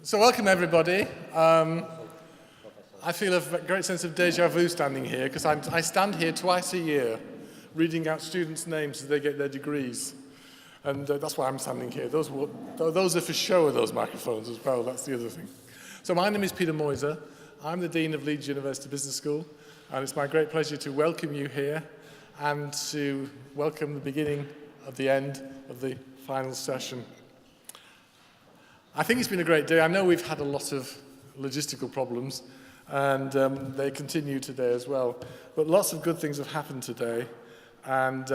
So welcome everybody. I feel a great sense of deja vu standing here because I stand here twice a year reading out students' names as they get their degrees. And that's why I'm standing here. Those are for show of those microphones as well, that's the other thing. So my name is Peter Moyser. I'm the Dean of Leeds University Business School, and it's my great pleasure to welcome you here and to welcome the beginning of the end of the final session. I think it's been a great day. I know we've had a lot of logistical problems, and they continue today as well. But lots of good things have happened today, and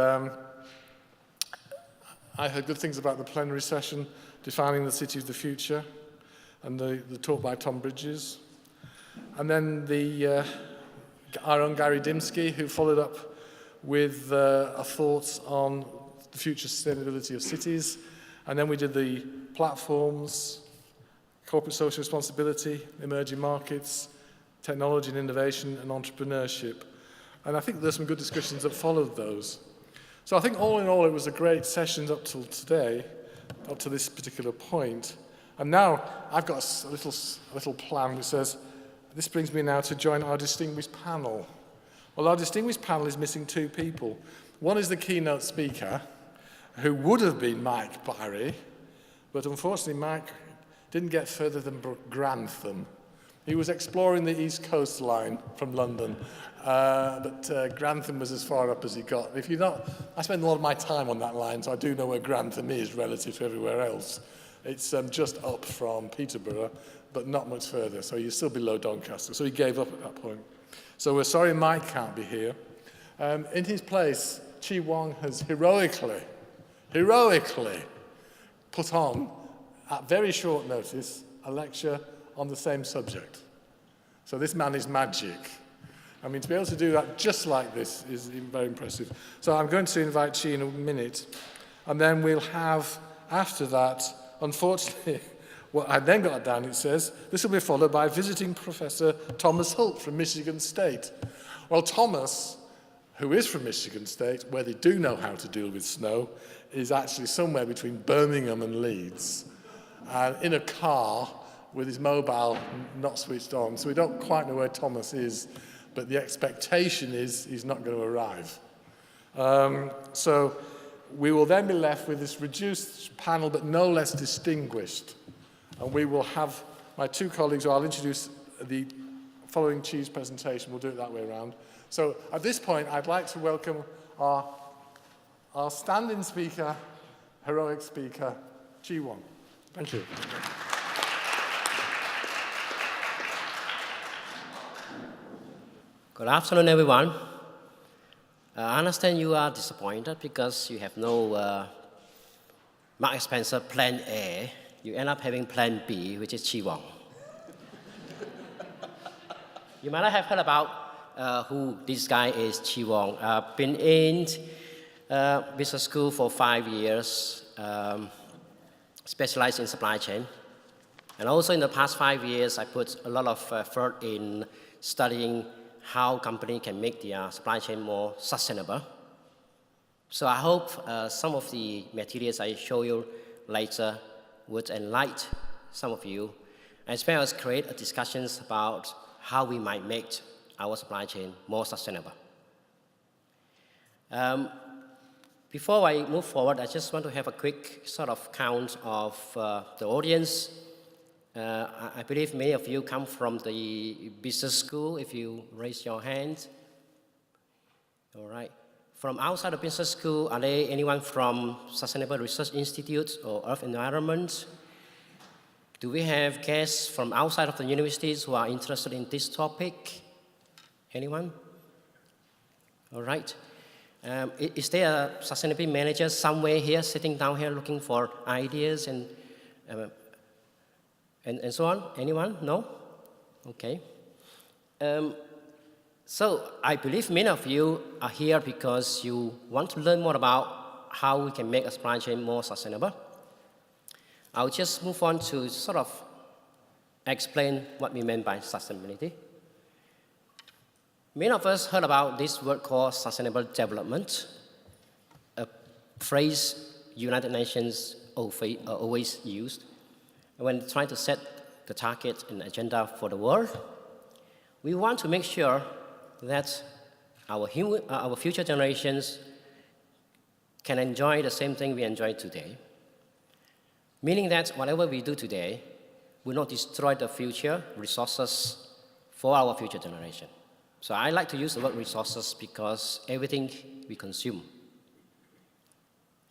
I heard good things about the plenary session, Defining the City of the Future, and the talk by Tom Bridges. And then our own Gary Dimsky, who followed up with a thought on the future sustainability of cities. And then we did the platforms, corporate social responsibility, emerging markets, technology and innovation, and entrepreneurship. And I think there's some good discussions that followed those. So I think all in all, it was a great session up till today, up to this particular point. And now I've got a little plan which says, this brings me now to join our distinguished panel. Well, our distinguished panel is missing two people. One is the keynote speaker, who would have been Mike Barry, but unfortunately Mike didn't get further than Grantham. He was exploring the East Coast line from London, but Grantham was as far up as he got. If you're not, I spend a lot of my time on that line, so I do know where Grantham is relative to everywhere else. It's just up from Peterborough, but not much further, so you're still below Doncaster. So he gave up at that point. So we're sorry Mike can't be here. In his place, Chee Wong has heroically put on, at very short notice, a lecture on the same subject. So this man is magic. I mean, to be able to do that just like this is very impressive. So I'm going to invite Chee in a minute, and then we'll have, after that, unfortunately, what I then got down, it says, this will be followed by visiting Professor Thomas Hult from Michigan State. Well, Thomas, who is from Michigan State, where they do know how to deal with snow, is actually somewhere between Birmingham and Leeds, in a car with his mobile not switched on. So we don't quite know where Thomas is, but the expectation is he's not going to arrive. So we will then be left with this reduced panel, but no less distinguished. And we will have my two colleagues, who I'll introduce the following Chee's presentation. We'll do it that way around. So at this point, I'd like to welcome our stand-in speaker, heroic speaker, Chee Wong. Thank you. Good afternoon, everyone. I understand you are disappointed because you have no Mark Spencer Plan A. You end up having Plan B, which is Chee Wong. You might not have heard about who this guy is, Chee Wong. I've been in business school for 5 years, specialized in supply chain. And also in the past 5 years, I put a lot of effort in studying how companies can make their supply chain more sustainable. So I hope some of the materials I show you later would enlighten some of you, as well as create discussions about how we might make our supply chain more sustainable. Before I move forward, I just want to have a quick sort of count of the audience. I believe many of you come from the business school, if you raise your hand. All right. From outside the business school, are there anyone from Sustainable Research Institute or Earth Environment? Do we have guests from outside of the universities who are interested in this topic? Anyone? All right. Is there a sustainability manager somewhere here, sitting down here looking for ideas and so on? Anyone? No? Okay. So I believe many of you are here because you want to learn more about how we can make a supply chain more sustainable. I'll just move on to sort of explain what we mean by sustainability. Many of us heard about this word called sustainable development, a phrase United Nations always used when trying to set the target and agenda for the world, we want to make sure that our future generations can enjoy the same thing we enjoy today, meaning that whatever we do today will not destroy the future resources for our future generation. So I like to use the word resources because everything we consume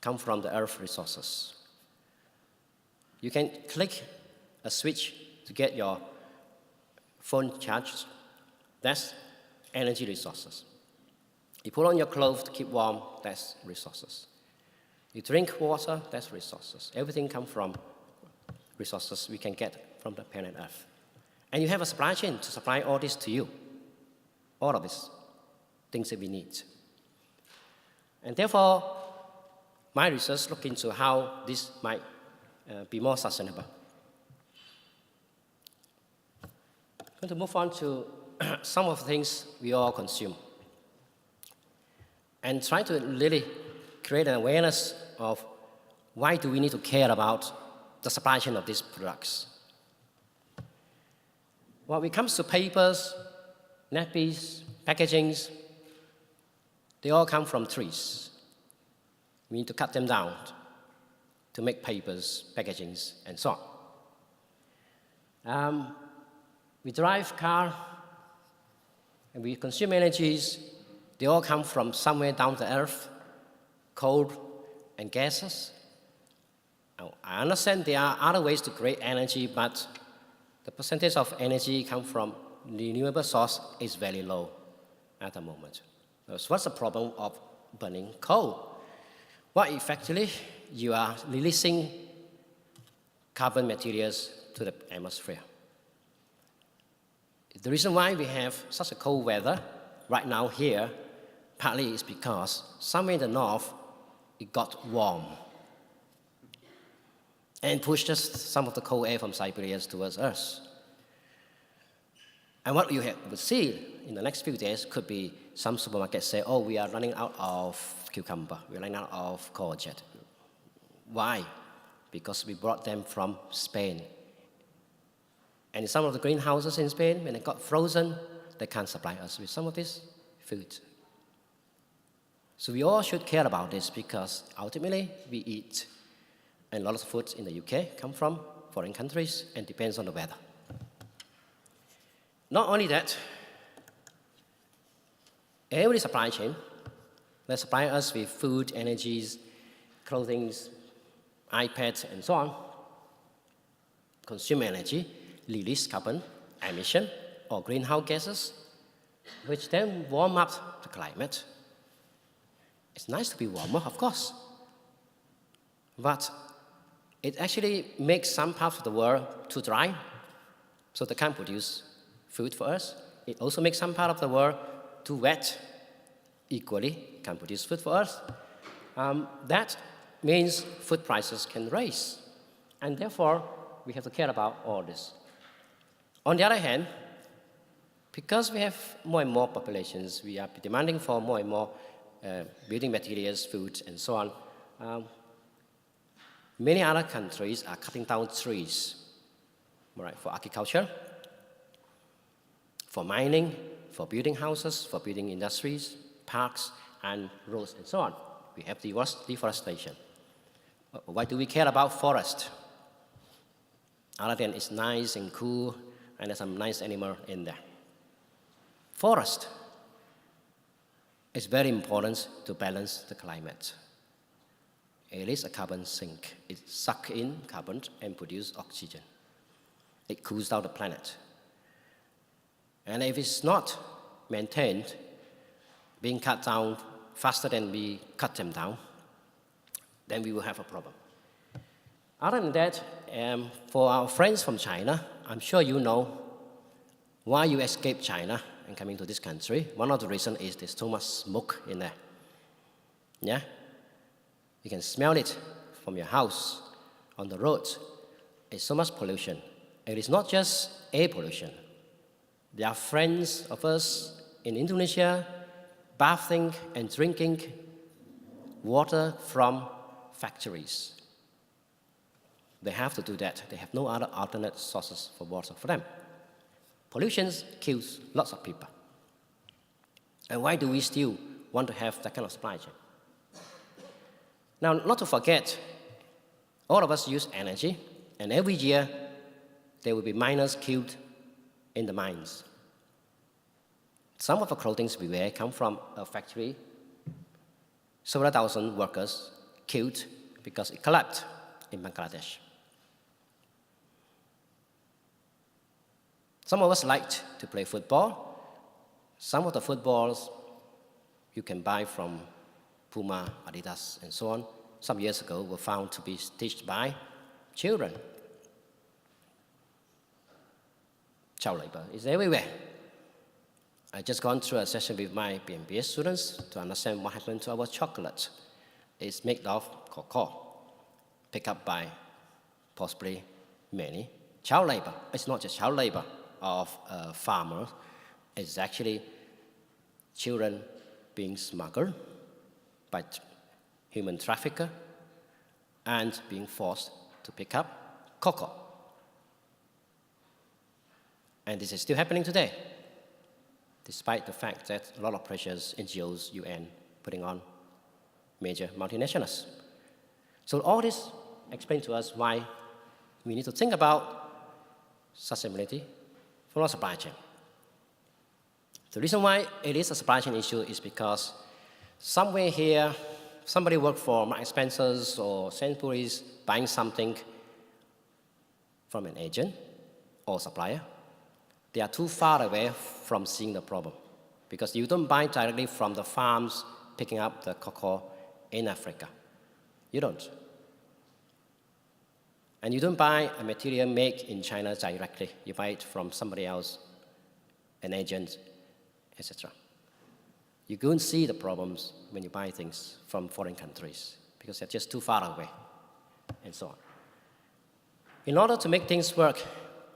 comes from the earth resources. You can click a switch to get your phone charged. That's energy resources. You put on your clothes to keep warm, that's resources. You drink water, that's resources. Everything comes from resources we can get from the planet Earth. And you have a supply chain to supply all this to you. All of these things that we need. And therefore, my research look into how this might be more sustainable. I'm going to move on to some of the things we all consume and try to really create an awareness of why do we need to care about the supply chain of these products. Well, when it comes to papers, nappies, packagings, they all come from trees. We need to cut them down to make papers, packagings, and so on. We drive car, and we consume energies. They all come from somewhere down the earth, coal and gases. Now, I understand there are other ways to create energy, but the percentage of energy come from renewable source is very low at the moment. So what's the problem of burning coal? Well, effectively, you are releasing carbon materials to the atmosphere. The reason why we have such a cold weather right now here, partly is because somewhere in the north, it got warm and pushed some of the cold air from Siberia towards us. And what you will see in the next few days could be some supermarkets say, oh, we are running out of cucumber, we're running out of courgette. Why? Because we brought them from Spain. And some of the greenhouses in Spain, when they got frozen, they can't supply us with some of this food. So we all should care about this because ultimately we eat. And a lot of foods in the UK come from foreign countries and depends on the weather. Not only that, every supply chain that supply us with food, energies, clothing, iPads, and so on, consume energy, release carbon emission or greenhouse gases, which then warm up the climate. It's nice to be warmer, of course, but it actually makes some parts of the world too dry, so they can't produce food for us. It also makes some part of the world too wet, equally can't produce food for us. That means food prices can rise, and therefore we have to care about all this. On the other hand, because we have more and more populations, we are demanding for more and more building materials, food, and so on. Many other countries are cutting down trees, right, for agriculture, for mining, for building houses, for building industries, parks, and roads, and so on. We have deforestation. Why do we care about forest? Other than it's nice and cool, and there's some nice animal in there. Forest is very important to balance the climate. It is a carbon sink. It sucks in carbon and produces oxygen. It cools down the planet. And if it's not maintained, being cut down faster than we cut them down, then we will have a problem. Other than that, for our friends from China, I'm sure you know why you escaped China and coming to this country. One of the reasons is there's too much smoke in there. Yeah? You can smell it from your house, on the road. It's so much pollution. It is not just air pollution. There are friends of us in Indonesia bathing and drinking water from factories. They have to do that. They have no other alternate sources for water for them. Pollution kills lots of people. And why do we still want to have that kind of supply chain? Now, not to forget, all of us use energy, and every year there will be miners killed in the mines. Some of the clothing we wear come from a factory. Several thousand workers killed because it collapsed in Bangladesh. Some of us liked to play football. Some of the footballs you can buy from Puma, Adidas, and so on, some years ago were found to be stitched by children. Child labor is everywhere. I just gone through a session with my BMBS students to understand what happened to our chocolate. It's made of cocoa, picked up by possibly many child labor. It's not just child labor of farmers. It's actually children being smuggled by human trafficker and being forced to pick up cocoa. And this is still happening today, despite the fact that a lot of pressures, NGOs, UN, putting on major multinationals. So all this explains to us why we need to think about sustainability for our supply chain. The reason why it is a supply chain issue is because somewhere here, somebody worked for Marks & Spencer's or Sainsbury's buying something from an agent or supplier. They are too far away from seeing the problem because you don't buy directly from the farms picking up the cocoa in Africa. You don't. And you don't buy a material made in China directly. You buy it from somebody else, an agent, etc. You don't see the problems when you buy things from foreign countries because they're just too far away, and so on. In order to make things work,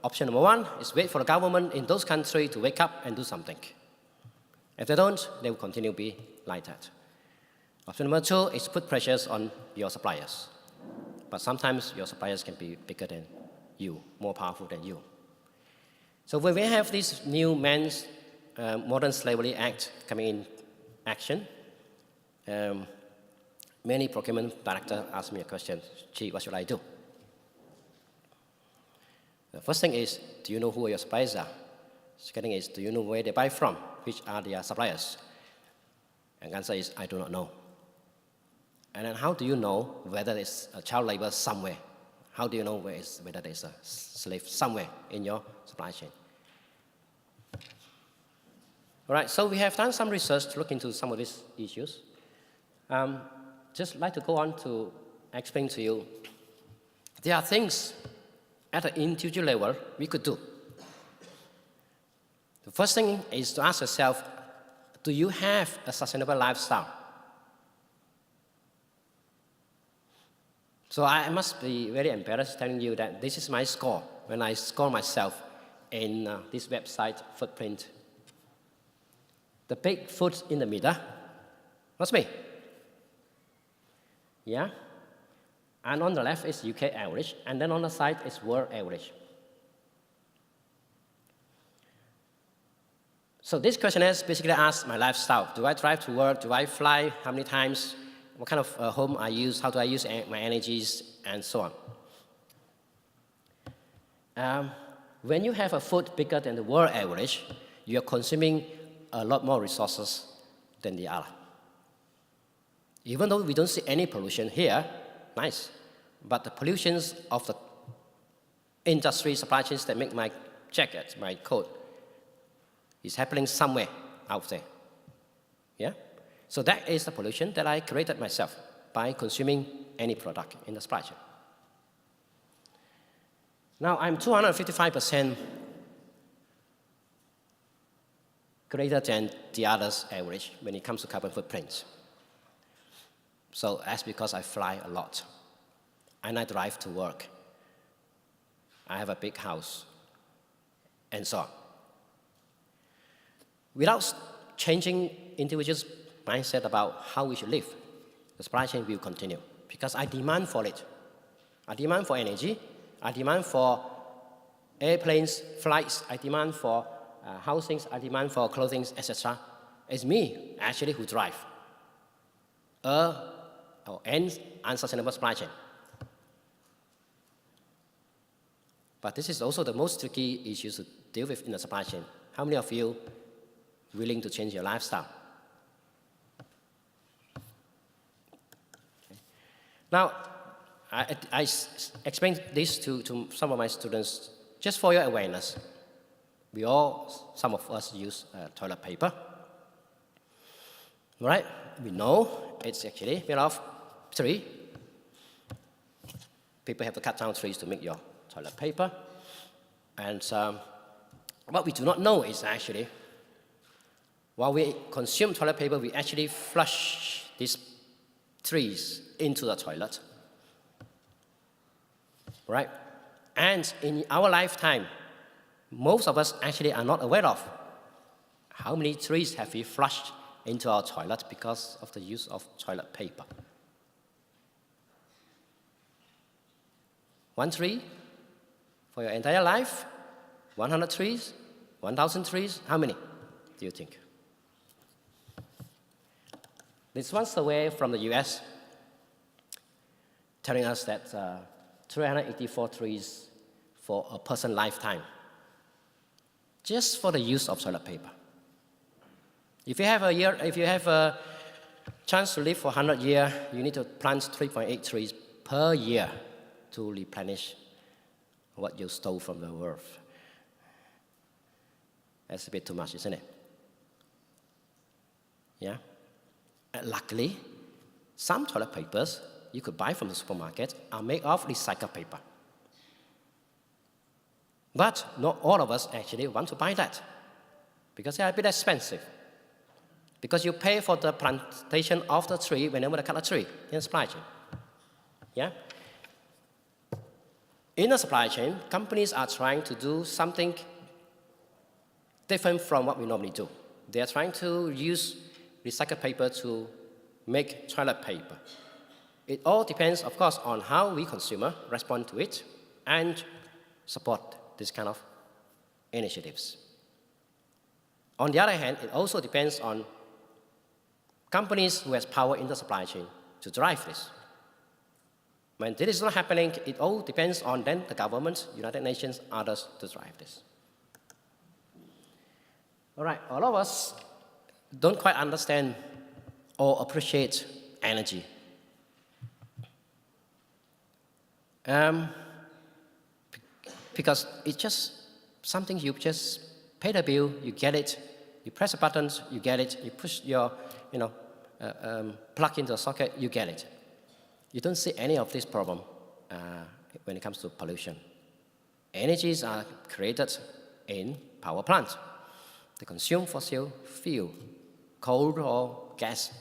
option number one is wait for the government in those countries to wake up and do something. If they don't, they will continue to be like that. Option number two is put pressures on your suppliers. But sometimes your suppliers can be bigger than you, more powerful than you. So when we have this new Men's Modern Slavery Act coming in action, many procurement directors ask me a question, Chee, what should I do? The first thing is, do you know who your suppliers are? Second thing is, do you know where they buy from? Which are their suppliers? And the answer is, I do not know. And then how do you know whether there's a child labor somewhere? How do you know whether there's a slave somewhere in your supply chain? All right, so we have done some research to look into some of these issues. Just like to go on to explain to you, there are things at an individual level we could do. The first thing is to ask yourself, do you have a sustainable lifestyle? So I must be very embarrassed telling you that this is my score when I score myself in this website footprint. The big foot in the middle, that's me. Yeah? And on the left is UK average, and then on the side is world average. So this questionnaire basically asks my lifestyle. Do I drive to work? Do I fly? How many times? What kind of home I use? How do I use my energies? And so on. When you have a food bigger than the world average, you are consuming a lot more resources than the other. Even though we don't see any pollution here, nice, but the pollutions of the industry supply chains that make my jacket, my coat, is happening somewhere out there. Yeah? So that is the pollution that I created myself by consuming any product in the supply chain. Now I'm 255% greater than the others' average when it comes to carbon footprint. So that's because I fly a lot, and I drive to work. I have a big house, and so on. Without changing individuals' mindset about how we should live, the supply chain will continue, because I demand for it. I demand for energy, I demand for airplanes, flights, I demand for housings, I demand for clothing, etc. It's me, actually, who drive an unsustainable supply chain. But this is also the most tricky issue to deal with in the supply chain. How many of you willing to change your lifestyle? Okay. Now, I explained this to some of my students just for your awareness. Some of us use toilet paper, right? We know it's actually made of tree. People have to cut down trees to make your toilet paper. And what we do not know is actually, while we consume toilet paper, we actually flush these trees into the toilet, right? And in our lifetime, most of us actually are not aware of how many trees have we flushed into our toilet because of the use of toilet paper. 1 tree for your entire life? 100 trees? 1,000 trees? How many do you think? This one survey from the US telling us that 384 trees for a person's lifetime, just for the use of toilet paper. If you have a chance to live for 100 years, you need to plant 3.8 trees per year to replenish what you stole from the earth. That's a bit too much, isn't it? Yeah? And luckily, some toilet papers you could buy from the supermarket are made of recycled paper. But not all of us actually want to buy that because they are a bit expensive. Because you pay for the plantation of the tree whenever they cut a tree in the supply chain. Yeah? In the supply chain, companies are trying to do something different from what we normally do. They are trying to use recycled paper to make toilet paper. It all depends, of course, on how we consumers respond to it and support this kind of initiatives. On the other hand, it also depends on companies who have power in the supply chain to drive this. When this is not happening, it all depends on then the government, United Nations, others to drive this. All right, all of us don't quite understand or appreciate energy. Because it's just something you just pay the bill, you get it, you press the buttons, you get it, you push your, plug into the socket, you get it. You don't see any of this problem when it comes to pollution. Energies are created in power plants. They consume fossil fuel, coal or gas.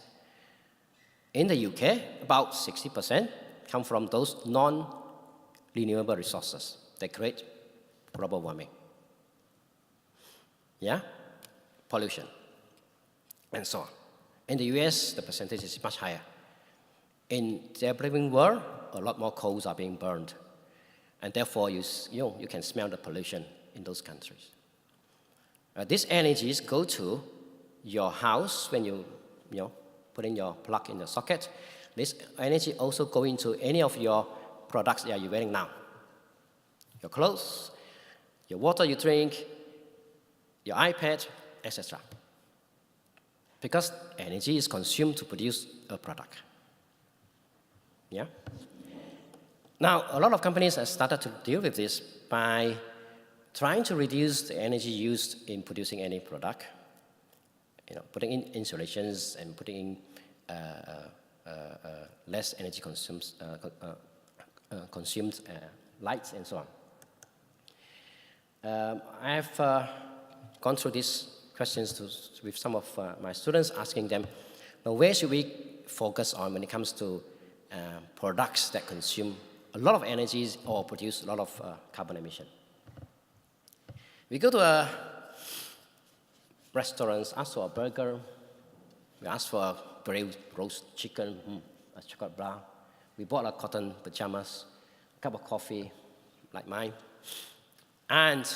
In the UK, about 60% come from those non-renewable resources. They create global warming. Yeah? Pollution, and so on. In the US, the percentage is much higher. In the developing world, a lot more coals are being burned. And therefore, you can smell the pollution in those countries. These energies go to your house when you put in your plug in the socket. This energy also go into any of your products that you're wearing now. Your clothes, your water you drink, your iPad, etc. Because energy is consumed to produce a product. Yeah? Now, a lot of companies have started to deal with this by trying to reduce the energy used in producing any product. Putting in insulations and putting in less energy consumed lights and so on. I have gone through these questions with some of my students, asking them, where should we focus on when it comes to products that consume a lot of energy or produce a lot of carbon emission? We go to a restaurant, ask for a burger, we ask for a grilled roast chicken, a chocolate bar. We bought a cotton pajamas, cup of coffee like mine. And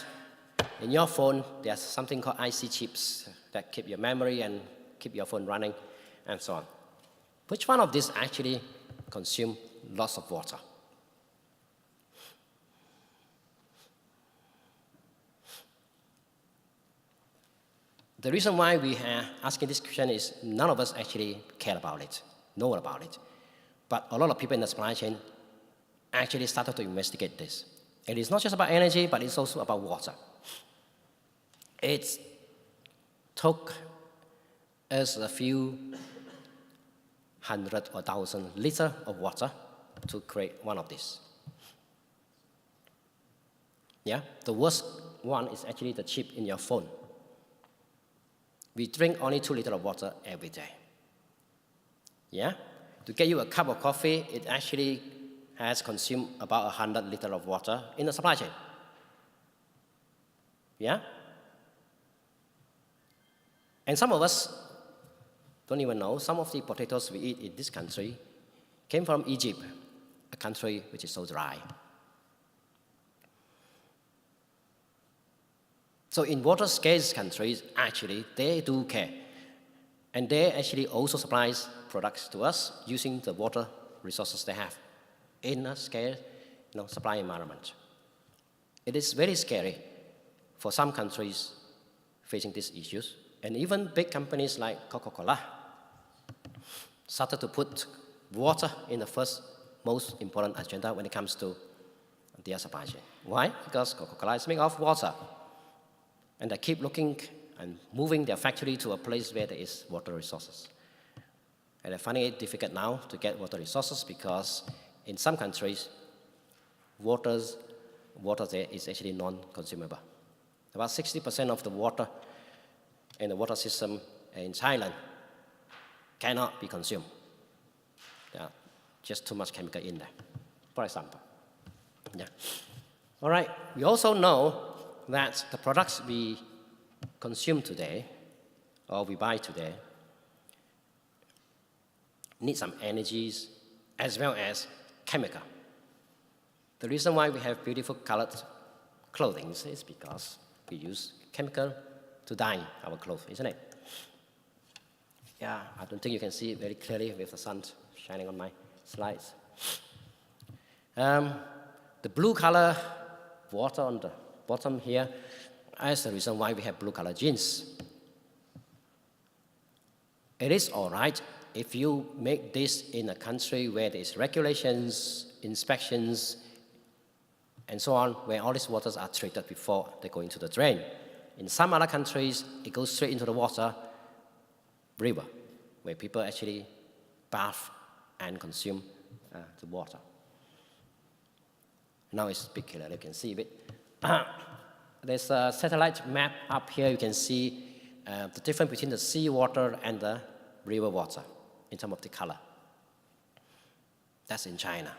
in your phone, there's something called IC chips that keep your memory and keep your phone running and so on. Which one of these actually consume lots of water? The reason why we are asking this question is none of us actually care about it, know about it. But a lot of people in the supply chain actually started to investigate this. It is not just about energy, but it's also about water. It took us a few hundred or thousand liters of water to create one of these. Yeah, the worst one is actually the chip in your phone. We drink only 2 liters of water every day. Yeah? To get you a cup of coffee, it actually has consumed about 100 liters of water in the supply chain. Yeah? And some of us don't even know, some of the potatoes we eat in this country came from Egypt, a country which is so dry. So in water-scarce countries, actually, they do care. And they actually also supply products to us using the water resources they have in a scarce supply environment. It is very scary for some countries facing these issues. And even big companies like Coca-Cola started to put water in the first most important agenda when it comes to their supply chain. Why? Because Coca-Cola is made of water. And they keep looking and moving their factory to a place where there is water resources. And they're finding it difficult now to get water resources because in some countries, water there is actually non-consumable. About 60% of the water in the water system in Thailand cannot be consumed. There are just too much chemical in there, for example. Yeah. All right, we also know that the products we consume today, or we buy today, need some energies as well as chemical. The reason why we have beautiful colored clothing is because we use chemical to dye our clothes, isn't it? Yeah, I don't think you can see it very clearly with the sun shining on my slides. The blue color water on the bottom here is the reason why we have blue color jeans. It is all right if you make this in a country where there is regulations, inspections, and so on, where all these waters are treated before they go into the drain. In some other countries, it goes straight into the water river, where people actually bath and consume the water. Now it's big clear, you can see a bit. There's a satellite map up here. You can see the difference between the sea water and the river water in terms of the color. That's in China,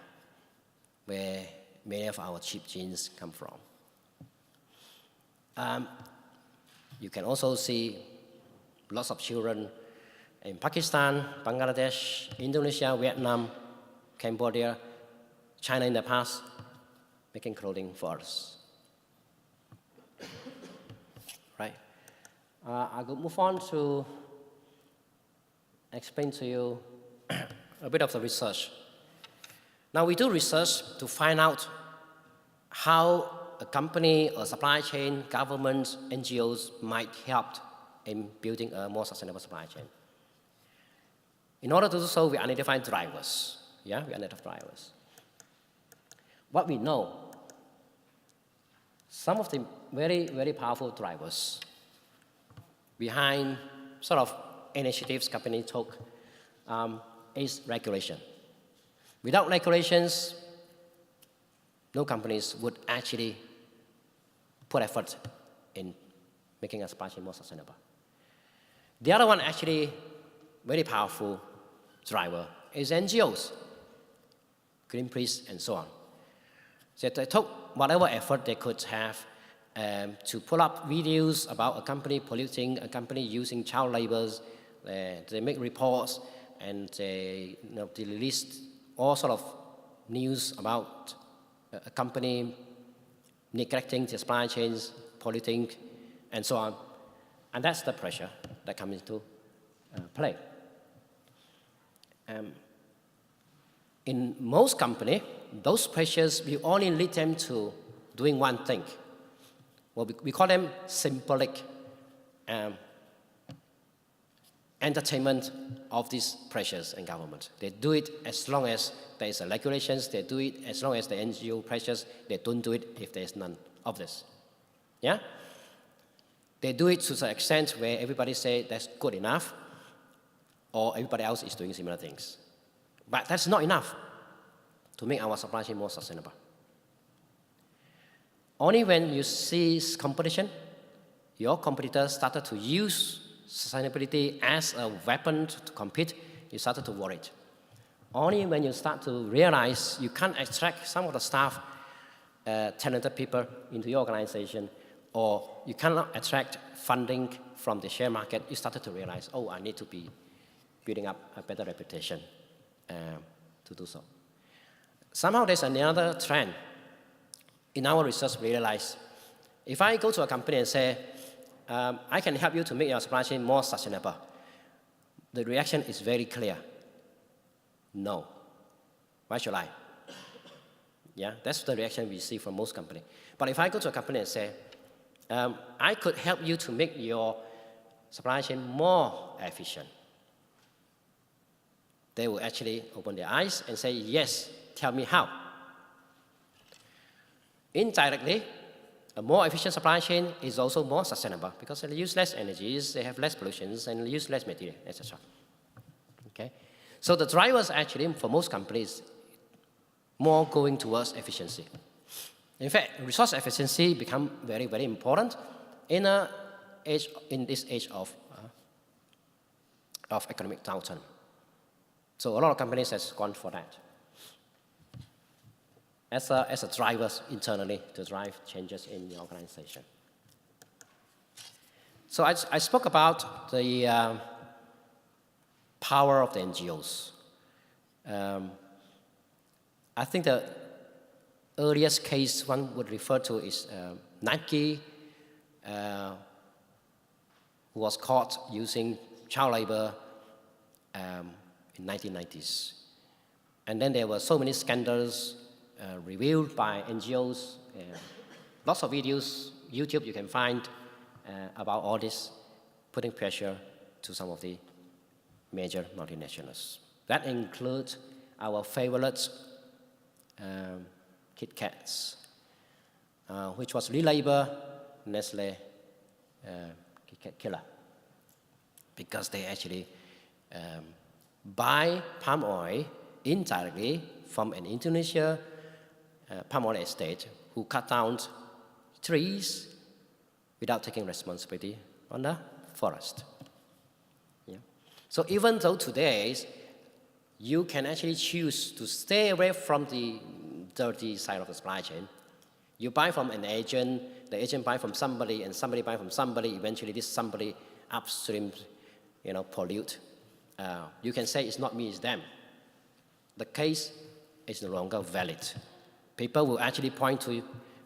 where many of our cheap jeans come from. You can also see lots of children in Pakistan, Bangladesh, Indonesia, Vietnam, Cambodia, China in the past, making clothing for us. Right. I will move on to explain to you a bit of the research. Now, we do research to find out how a company, a supply chain, governments, NGOs might help in building a more sustainable supply chain. In order to do so, we identify drivers. Yeah, we identify drivers. What we know, some of the very, very powerful drivers behind sort of initiatives companies took is regulation. Without regulations, no companies would actually put effort in making a supply chain more sustainable. The other one actually very powerful driver is NGOs, Greenpeace and so on. So they took whatever effort they could have to pull up videos about a company polluting, a company using child labor. They make reports and they released all sort of news about a company neglecting the supply chains, polluting, and so on. And that's the pressure that comes into play. In most companies, those pressures will only lead them to doing one thing. Well, we call them symbolic entertainment of these pressures in government. They do it as long as there is regulations. They do it as long as the NGO pressures. They don't do it if there is none of this. Yeah? They do it to the extent where everybody say that's good enough, or everybody else is doing similar things. But that's not enough to make our supply chain more sustainable. Only when you see competition, your competitors started to use sustainability as a weapon to compete, you started to worry. Only when you start to realize you can't attract some of the staff, talented people into your organization, or you cannot attract funding from the share market, you started to realize, oh, I need to be building up a better reputation to do so. Somehow there's another trend. In our research, we realize if I go to a company and say, I can help you to make your supply chain more sustainable, the reaction is very clear. No. Why should I? Yeah, that's the reaction we see from most companies. But if I go to a company and say, I could help you to make your supply chain more efficient, they will actually open their eyes and say, yes, tell me how. Indirectly, a more efficient supply chain is also more sustainable because they use less energy, they have less pollution, and use less material, etc. Okay? So the drivers actually, for most companies, more going towards efficiency. In fact, resource efficiency become very, very important in this age of economic downturn. So a lot of companies has gone for that as a drivers internally to drive changes in the organization. So I spoke about the power of the NGOs. I think the earliest case one would refer to is Nike, who was caught using child labor in 1990s. And then there were so many scandals revealed by NGOs, lots of videos, YouTube you can find about all this, putting pressure to some of the major multinationals. That includes our favorite Kit Kats, which was relabeled Nestle Kit Kat killer, because they actually buy palm oil indirectly from an Indonesia palm oil estate who cut down trees without taking responsibility on the forest. Yeah. So even though today you can actually choose to stay away from the dirty side of the supply chain, you buy from an agent, the agent buy from somebody, and somebody buy from somebody, eventually this somebody upstream, pollute. You can say it's not me, it's them. The case is no longer valid. People will actually point to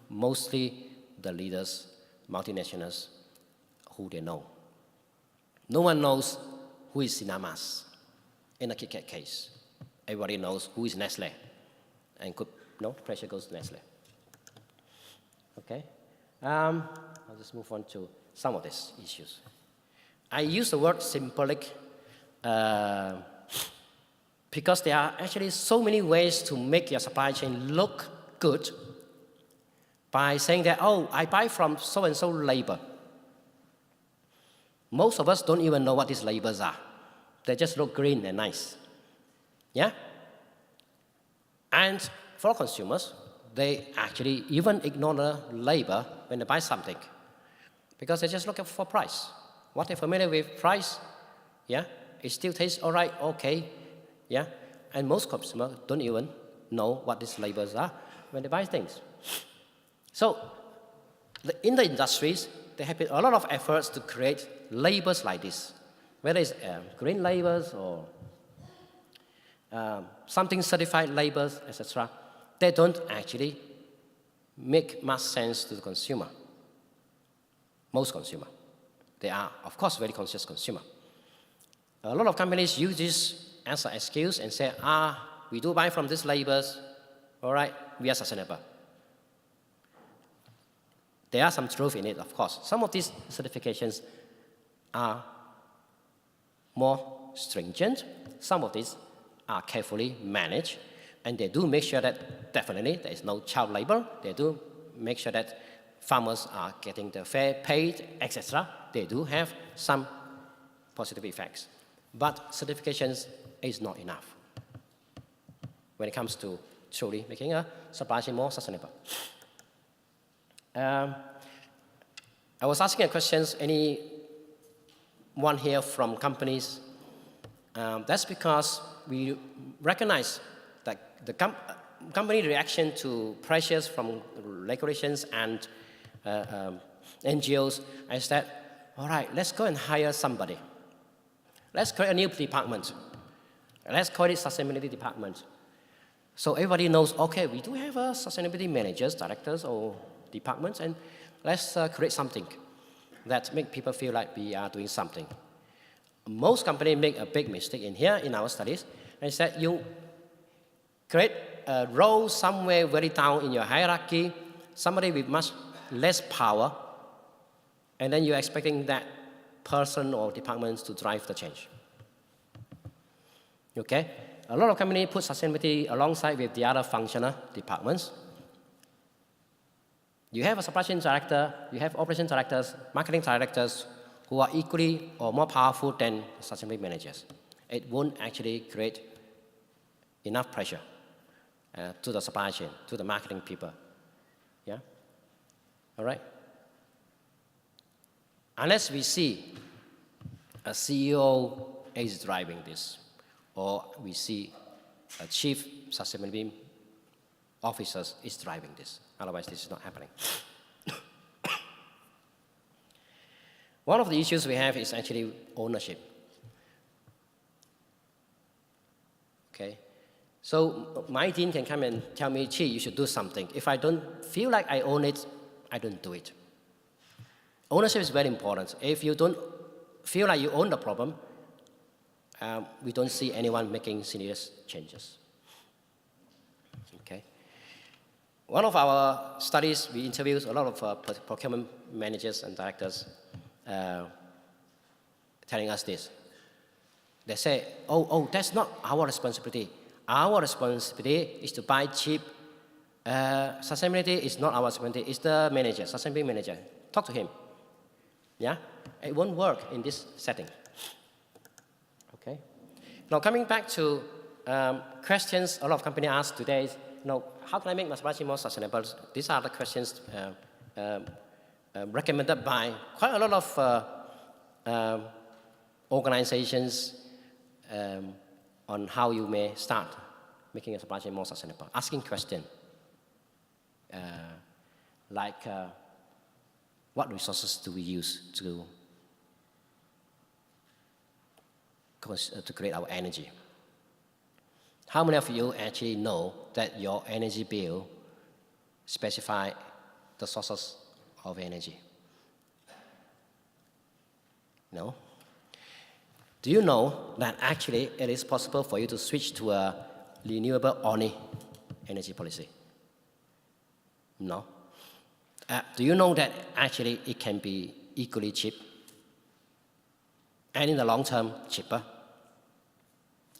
mostly the leaders, multinationals, who they know. No one knows who is Sinamas in the Kit Kat case. Everybody knows who is Nestle, and pressure goes to Nestle. Okay, I'll just move on to some of these issues. I use the word symbolic because there are actually so many ways to make your supply chain look good by saying that, oh, I buy from so-and-so label. Most of us don't even know what these labels are. They just look green and nice. Yeah? And for consumers, they actually even ignore the label when they buy something because they just look for price. What they're familiar with, price, yeah, it still tastes all right, okay, yeah, and most consumers don't even know what these labels are when they buy things. So in the industries, there have been a lot of efforts to create labels like this, whether it's green labels or something certified labels, etc. They don't actually make much sense to the consumer. Most consumer. They are, of course, very conscious consumer. A lot of companies use this as an excuse and say, we do buy from these labels, all right, we are sustainable. There are some truth in it, of course. Some of these certifications are more stringent. Some of these are carefully managed, and they do make sure that definitely there is no child labor. They do make sure that farmers are getting the fair paid, etc. They do have some positive effects. But certifications is not enough when it comes to truly making a supply chain more sustainable. I was asking a question, anyone here from companies? That's because we recognize that the company reaction to pressures from regulations and NGOs is that, all right, let's go and hire somebody. Let's create a new department. Let's call it sustainability department. So everybody knows, okay, we do have sustainability managers, directors, or departments, and let's create something that make people feel like we are doing something. Most companies make a big mistake in here, in our studies, and that you create a role somewhere very down in your hierarchy, somebody with much less power, and then you're expecting that person or departments to drive the change. Okay? A lot of companies put sustainability alongside with the other functional departments. You have a supply chain director, you have operations directors, marketing directors who are equally or more powerful than sustainability managers. It won't actually create enough pressure to the supply chain, to the marketing people. Yeah? All right? Unless we see a CEO is driving this, or we see a chief sustainability officer is driving this. Otherwise, this is not happening. One of the issues we have is actually ownership. Okay? So my team can come and tell me, Chee, you should do something. If I don't feel like I own it, I don't do it. Ownership is very important. If you don't feel like you own the problem, we don't see anyone making serious changes. Okay. One of our studies, we interviewed a lot of procurement managers and directors telling us this. They say, oh, that's not our responsibility. Our responsibility is to buy cheap. Sustainability is not our responsibility. It's the manager, sustainability manager. Talk to him. Yeah? It won't work in this setting. Okay? Now, coming back to questions a lot of companies ask today is, how can I make my supply chain more sustainable? These are the questions recommended by quite a lot of organizations on how you may start making a supply chain more sustainable. Asking questions like, what resources do we use to create our energy? How many of you actually know that your energy bill specifies the sources of energy? No? Do you know that actually it is possible for you to switch to a renewable-only energy policy? No? Do you know that actually it can be equally cheap and in the long term cheaper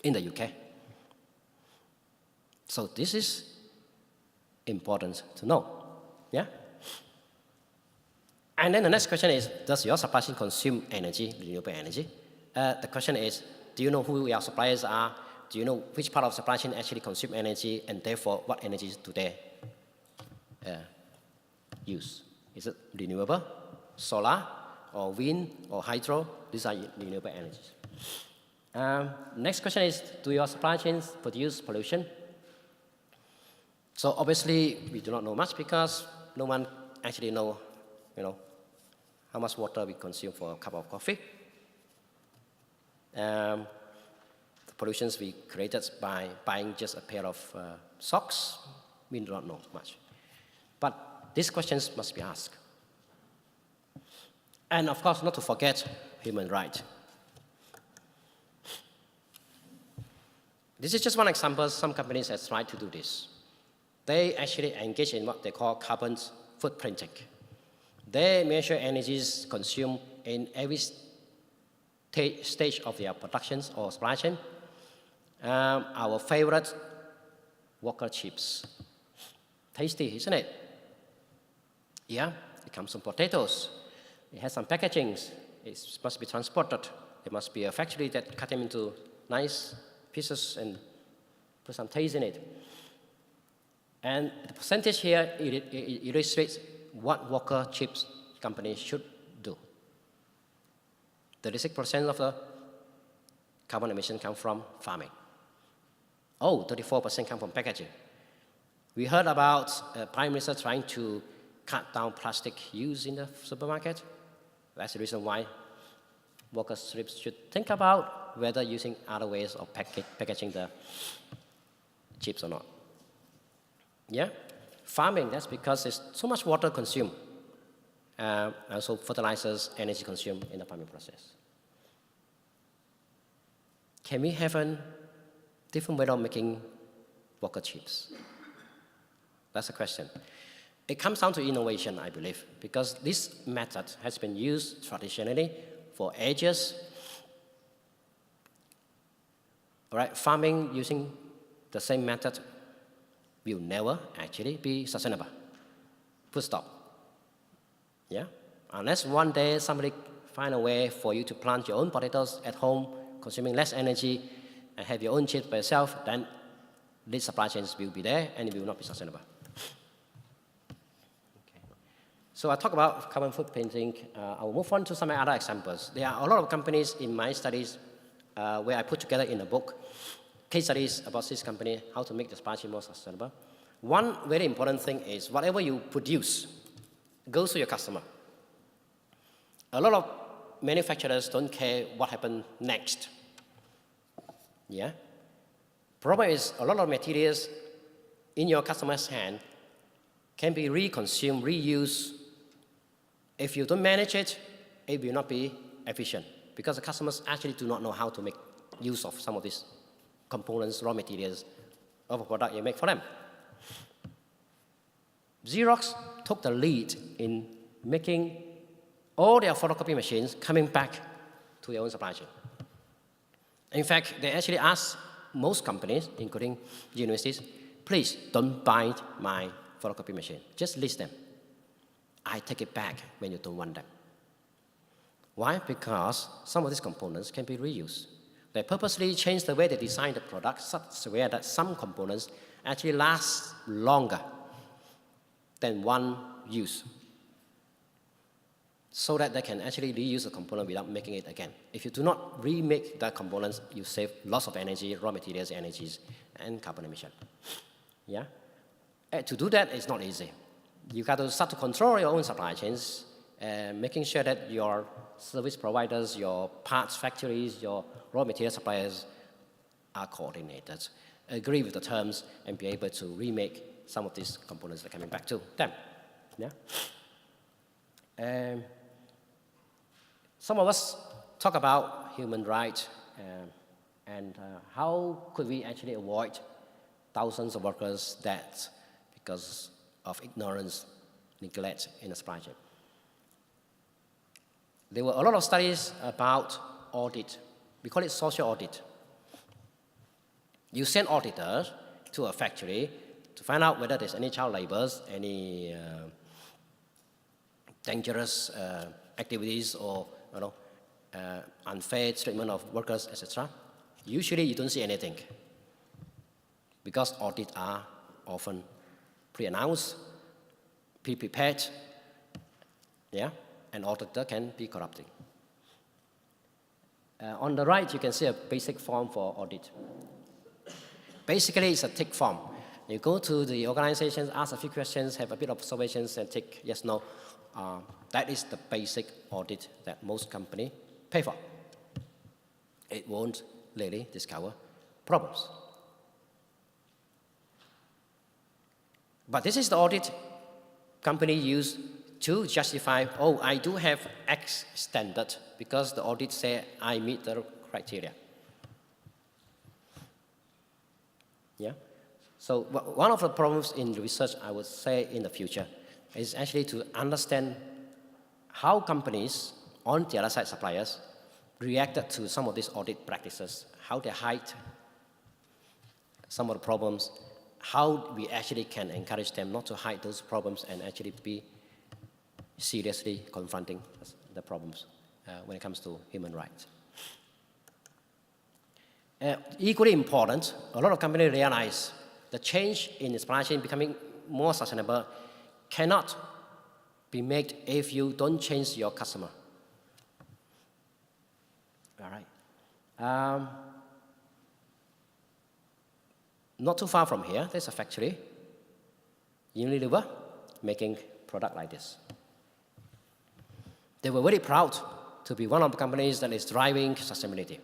in the UK? So this is important to know. Yeah? And then the next question is, does your supply chain consume energy, renewable energy? The question is, do you know who your suppliers are? Do you know which part of the supply chain actually consume energy, and therefore what energies do they use? Is it renewable, solar, or wind, or hydro? These are renewable energies. Next question is, do your supply chains produce pollution? So obviously, we do not know much because no one actually knows, how much water we consume for a cup of coffee. The pollutions we created by buying just a pair of socks, we do not know much. But these questions must be asked. And of course, not to forget human rights. This is just one example. Some companies have tried to do this. They actually engage in what they call carbon footprinting. They measure energies consumed in every stage of their productions or supply chain. Our favorite, Walker chips. Tasty, isn't it? Yeah, it comes from potatoes. It has some packagings. It must be transported. There must be a factory that cut them into nice pieces and put some taste in it. And the percentage here illustrates what Walker chips company should do. 36% of the carbon emission come from farming. Oh, 34% come from packaging. We heard about Prime Minister trying to cut down plastic use in the supermarket. That's the reason why Walker chips should think about whether using other ways of packaging the chips or not. Yeah? Farming, that's because there's so much water consumed. Also fertilizers, energy consumed in the farming process. Can we have a different way of making Walker chips? That's the question. It comes down to innovation, I believe, because this method has been used traditionally for ages. All right, farming using the same method will never actually be sustainable. Full stop. Yeah? Unless one day somebody find a way for you to plant your own potatoes at home, consuming less energy, and have your own chips by yourself, then these supply chains will be there and it will not be sustainable. Okay. So I talk about carbon footprinting. I will move on to some other examples. There are a lot of companies in my studies where I put together in a book case studies about this company, how to make the supply chain more sustainable. One very important thing is whatever you produce goes to your customer. A lot of manufacturers don't care what happens next. Yeah? Problem is a lot of materials in your customer's hand can be reconsumed, reused. If you don't manage it, it will not be efficient because the customers actually do not know how to make use of some of these components, raw materials of a product you make for them. Xerox took the lead in making all their photocopy machines coming back to their own supply chain. In fact, they actually asked most companies, including universities, please don't buy my photocopy machine. Just list them. I take it back when you don't want them. Why? Because some of these components can be reused. They purposely changed the way they design the product such a way that some components actually last longer than one use, so that they can actually reuse the component without making it again. If you do not remake the components, you save lots of energy, raw materials, energies, and carbon emission. Yeah? To do that is not easy. You got to start to control your own supply chains, making sure that your service providers, your parts factories, your raw material suppliers are coordinated, agree with the terms, and be able to remake some of these components that are coming back to them. Yeah? Some of us talk about human rights and how could we actually avoid thousands of workers' deaths because of ignorance, neglect in the supply chain. There were a lot of studies about audit. We call it social audit. You send auditors to a factory to find out whether there's any child labor, any dangerous activities or unfair treatment of workers, etc. Usually you don't see anything because audits are often pre-announced, pre-prepared, yeah, and auditor can be corrupting. On the right, you can see a basic form for audit. Basically, it's a tick form. You go to the organizations, ask a few questions, have a bit of observations, and tick yes, no. That is the basic audit that most companies pay for. It won't really discover problems. But this is the audit company use to justify, oh, I do have X standard because the audit say I meet the criteria. Yeah? So one of the problems in research, I would say, in the future is actually to understand how companies, on the other side, suppliers, reacted to some of these audit practices, how they hide some of the problems, how we actually can encourage them not to hide those problems and actually be seriously confronting the problems when it comes to human rights. Equally important, a lot of companies realize the change in the supply chain becoming more sustainable cannot be made if you don't change your customer. All right. Not too far from here, there's a factory, Unilever, making product like this. They were very proud to be one of the companies that is driving sustainability.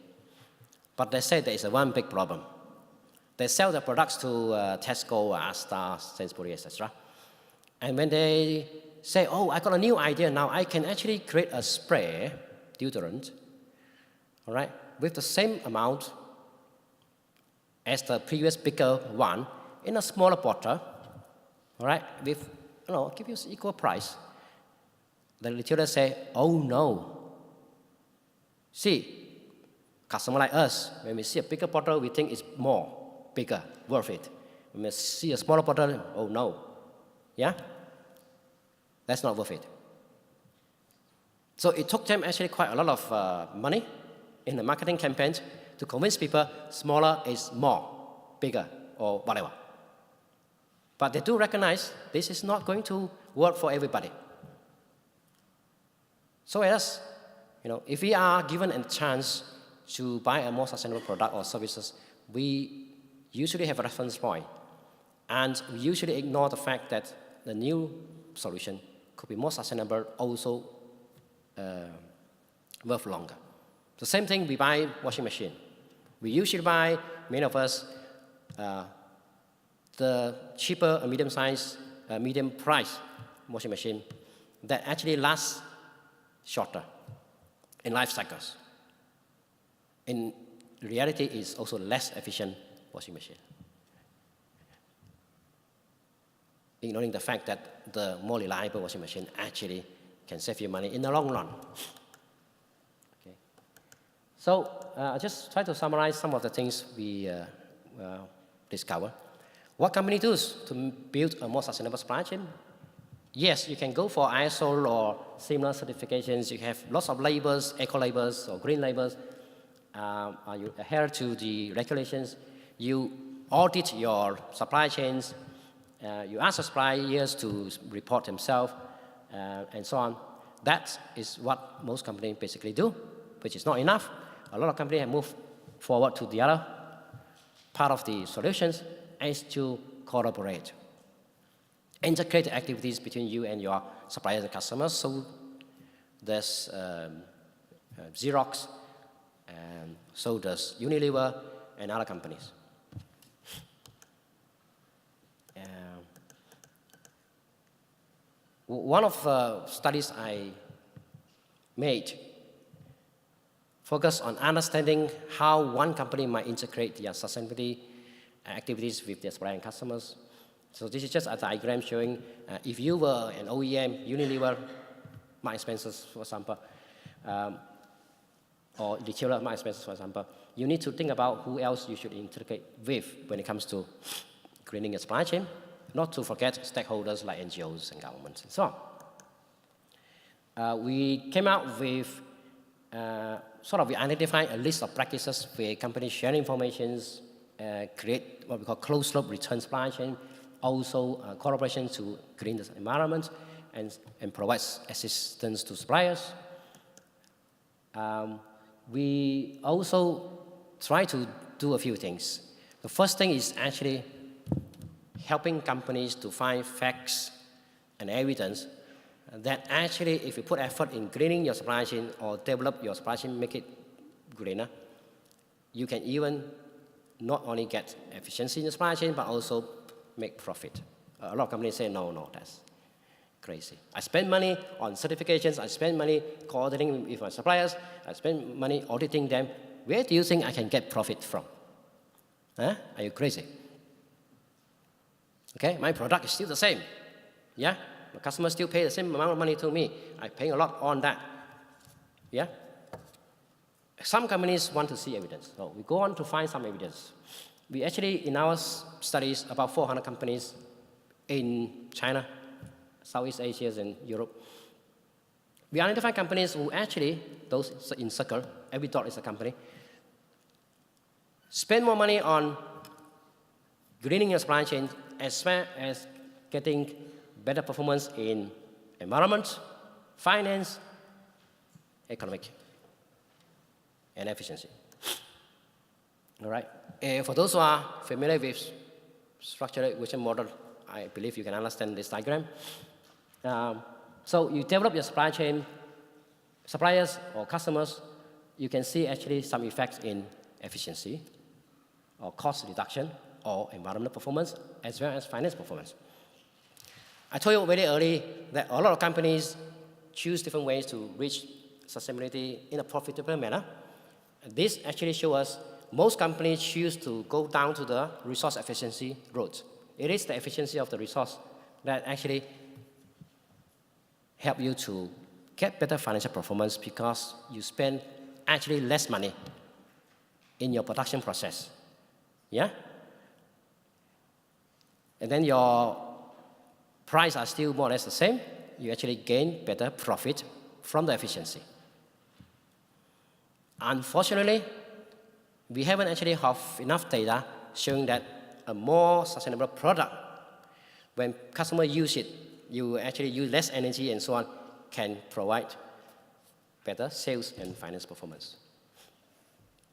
But they said there is one big problem. They sell the products to Tesco, Asda, Sainsbury's, etc. And when they say, oh, I got a new idea now, I can actually create a spray, deodorant, all right, with the same amount as the previous bigger one in a smaller bottle, all right, with, give you equal price. The retailer say, oh no. See, customer like us, when we see a bigger bottle, we think it's bigger, worth it. When we see a smaller bottle, oh no. Yeah? That's not worth it. So it took them actually quite a lot of money in the marketing campaign to convince people smaller is more, bigger, or whatever. But they do recognize this is not going to work for everybody. So as, if we are given a chance to buy a more sustainable product or services, we usually have a reference point. And we usually ignore the fact that the new solution could be more sustainable, also worth longer. The same thing, we buy washing machine. We usually buy, many of us, the cheaper, medium-size, medium-price washing machine that actually lasts shorter in life cycles. In reality, it's also less efficient washing machine. Ignoring the fact that the more reliable washing machine actually can save you money in the long run. Okay. So I'll just try to summarize some of the things we discover. What company does to build a more sustainable supply chain? Yes, you can go for ISO or similar certifications. You have lots of labels, eco labels or green labels. You adhere to the regulations. You audit your supply chains. You ask the suppliers to report themselves, and so on. That is what most companies basically do, which is not enough. A lot of companies have moved forward to the other part of the solutions, is to collaborate. Integrate activities between you and your suppliers and customers. So there's Xerox, and so does Unilever and other companies. One of the studies I made focused on understanding how one company might integrate their sustainability activities with their suppliers and customers. So this is just a diagram showing if you were an OEM, Unilever, Marks & Spencer, for example, or retailer, Marks & Spencer, for example, you need to think about who else you should integrate with when it comes to greening your supply chain, not to forget stakeholders like NGOs and governments and so on. We came out with, we identified a list of practices where companies share information, create what we call closed-loop return supply chain, also collaboration to green the environment and provides assistance to suppliers. We also try to do a few things. The first thing is actually helping companies to find facts and evidence that actually if you put effort in greening your supply chain or develop your supply chain, make it greener, you can even not only get efficiency in the supply chain, but also make profit. A lot of companies say, no, crazy. I spend money on certifications, I spend money coordinating with my suppliers, I spend money auditing them. Where do you think I can get profit from? Huh? Are you crazy? Okay, my product is still the same. Yeah, the customers still pay the same amount of money to me. I'm paying a lot on that. Yeah. Some companies want to see evidence, so we go on to find some evidence. We actually, in our studies, about 400 companies in China, Southeast Asia, and Europe. We identify companies who actually, those in circle, every dot is a company, spend more money on greening your supply chain as well as getting better performance in environment, finance, economic, and efficiency. All right. For those who are familiar with structural equation model, I believe you can understand this diagram. So you develop your supply chain, suppliers or customers, you can see actually some effects in efficiency or cost reduction or environmental performance as well as finance performance. I told you very early that a lot of companies choose different ways to reach sustainability in a profitable manner. This actually shows us most companies choose to go down to the resource efficiency route. It is the efficiency of the resource that actually help you to get better financial performance because you spend actually less money in your production process. Yeah? And then your price are still more or less the same. You actually gain better profit from the efficiency. Unfortunately, we haven't actually have enough data showing that a more sustainable product, when customers use it, you actually use less energy and so on, can provide better sales and finance performance.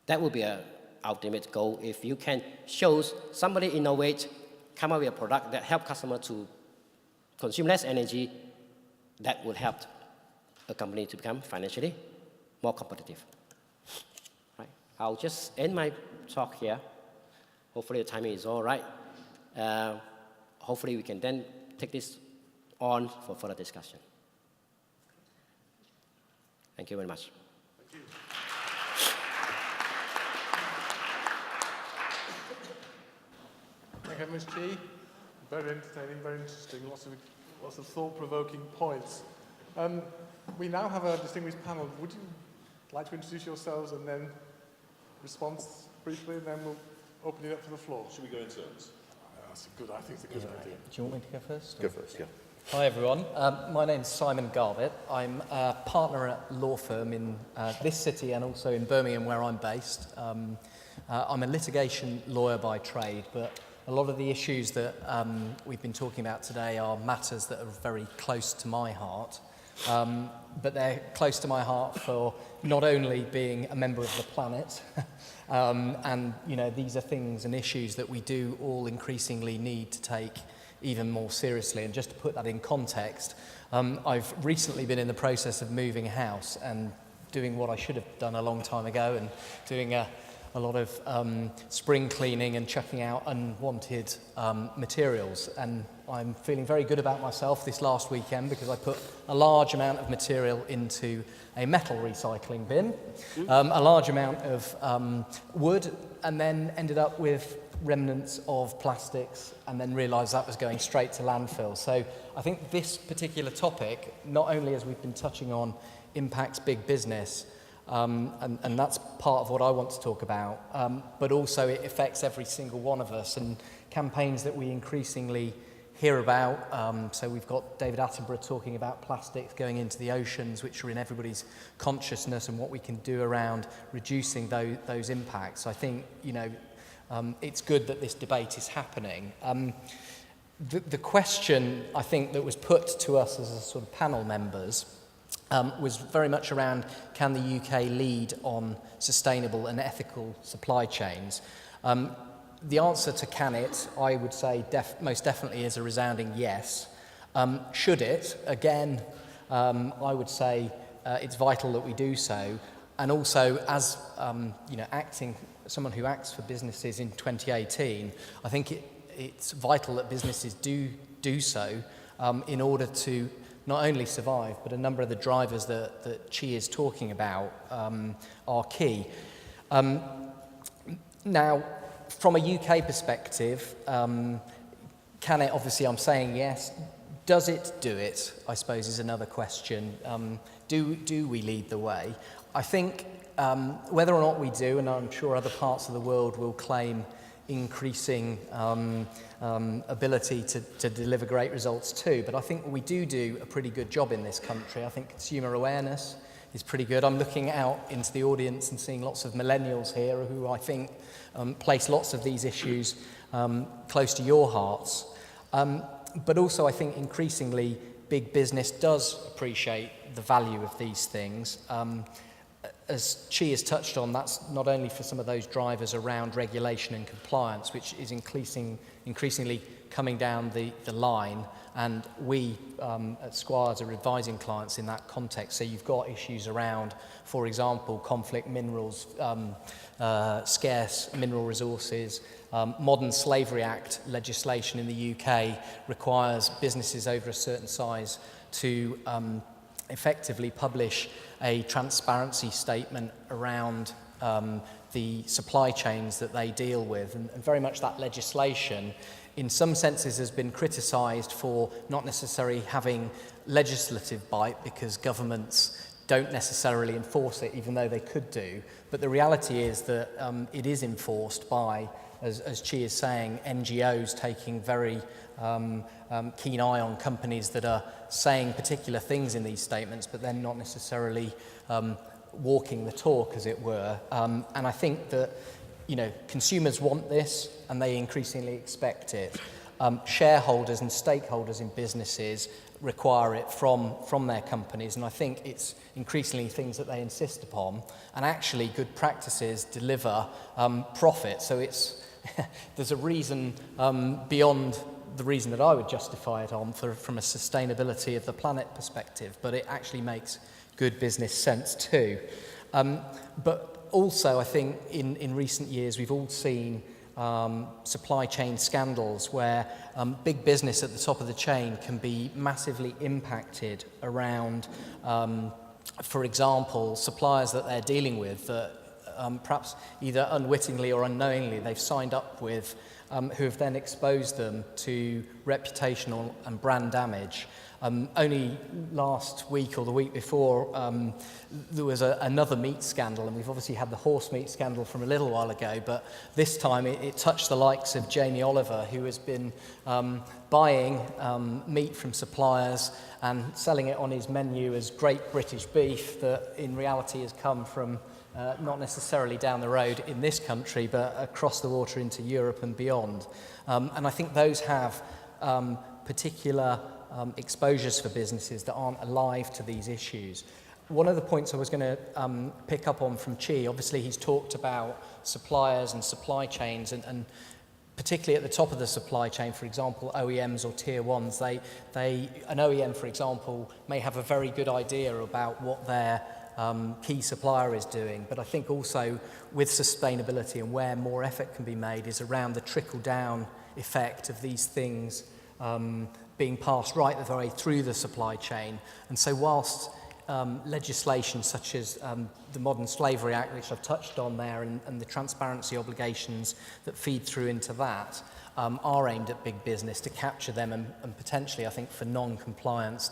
That would be an ultimate goal. If you can show somebody innovate, come up with a product that helps customers to consume less energy, that would help a company to become financially more competitive. Right. I'll just end my talk here. Hopefully the timing is all right. Hopefully we can then take this on for further discussion. Thank you very much. Thank you. Thank you, Ms. Chee. Very entertaining, very interesting, lots of thought-provoking points. We now have a distinguished panel. Would you like to introduce yourselves and then respond briefly, and then we'll open it up to the floor? Should we go in turns? I think it's a good idea. Do you want me to go first? Go first, yeah. Hi everyone, my name's Simon Garbutt. I'm a partner at a law firm in this city and also in Birmingham where I'm based. I'm a litigation lawyer by trade, but a lot of the issues that we've been talking about today are matters that are very close to my heart. But they're close to my heart for not only being a member of the planet, and you know, these are things and issues that we do all increasingly need to take even more seriously. And just to put that in context, I've recently been in the process of moving house and doing what I should have done a long time ago and doing a lot of spring cleaning and chucking out unwanted materials. And I'm feeling very good about myself this last weekend because I put a large amount of material into a metal recycling bin, a large amount of wood, and then ended up with remnants of plastics and then realised that was going straight to landfill. So I think this particular topic, not only as we've been touching on, impacts big business, and that's part of what I want to talk about, but also it affects every single one of us, and campaigns that we increasingly hear about. So we've got David Attenborough talking about plastics going into the oceans, which are in everybody's consciousness, and what we can do around reducing those impacts. I think, you know, it's good that this debate is happening. The question, I think, that was put to us as a sort of panel members was very much around, can the UK lead on sustainable and ethical supply chains? The answer to can it, I would say most definitely is a resounding yes. Should it? Again, I would say it's vital that we do so. And also, as you know, someone who acts for businesses in 2018, I think it's vital that businesses do so in order to not only survive, but a number of the drivers that Chee is talking about are key. Now, from a UK perspective, can it, obviously I'm saying yes, does it do it, I suppose, is another question. Do we lead the way? I think whether or not we do, and I'm sure other parts of the world will claim increasing ability to deliver great results too, but I think we do a pretty good job in this country. I think consumer awareness is pretty good. I'm looking out into the audience and seeing lots of millennials here who I think place lots of these issues close to your hearts. But also I think increasingly big business does appreciate the value of these things. As Chee has touched on, that's not only for some of those drivers around regulation and compliance, which is increasingly coming down the line, and we at Squires are advising clients in that context. So you've got issues around, for example, conflict minerals, scarce mineral resources. Modern Slavery Act legislation in the UK requires businesses over a certain size to effectively publish a transparency statement around the supply chains that they deal with. And very much that legislation, in some senses, has been criticised for not necessarily having legislative bite because governments don't necessarily enforce it, even though they could do. But the reality is that it is enforced by, as Chee is saying, NGOs taking very keen eye on companies that are saying particular things in these statements, but then not necessarily walking the talk, as it were. And I think that, you know, consumers want this and they increasingly expect it. Shareholders and stakeholders in businesses require it from their companies, and I think it's increasingly things that they insist upon, and actually good practices deliver profit. So it's there's a reason beyond the reason that I would justify it on from a sustainability of the planet perspective, but it actually makes good business sense too. But also I think in recent years we've all seen supply chain scandals where big business at the top of the chain can be massively impacted around, for example, suppliers that they're dealing with that perhaps either unwittingly or unknowingly they've signed up with, who have then exposed them to reputational and brand damage. Only last week or the week before, there was another meat scandal, and we've obviously had the horse meat scandal from a little while ago, but this time it touched the likes of Jamie Oliver, who has been buying meat from suppliers and selling it on his menu as great British beef that in reality has come from not necessarily down the road in this country, but across the water into Europe and beyond. And I think those have particular exposures for businesses that aren't alive to these issues. One of the points I was going to pick up on from Chee, obviously he's talked about suppliers and supply chains, and particularly at the top of the supply chain, for example, OEMs or tier ones, an OEM, for example, may have a very good idea about what their key supplier is doing, but I think also with sustainability and where more effort can be made is around the trickle-down effect of these things being passed right the way through the supply chain. And so whilst legislation such as the Modern Slavery Act, which I've touched on there, and the transparency obligations that feed through into that are aimed at big business to capture them and potentially, I think, for non-compliance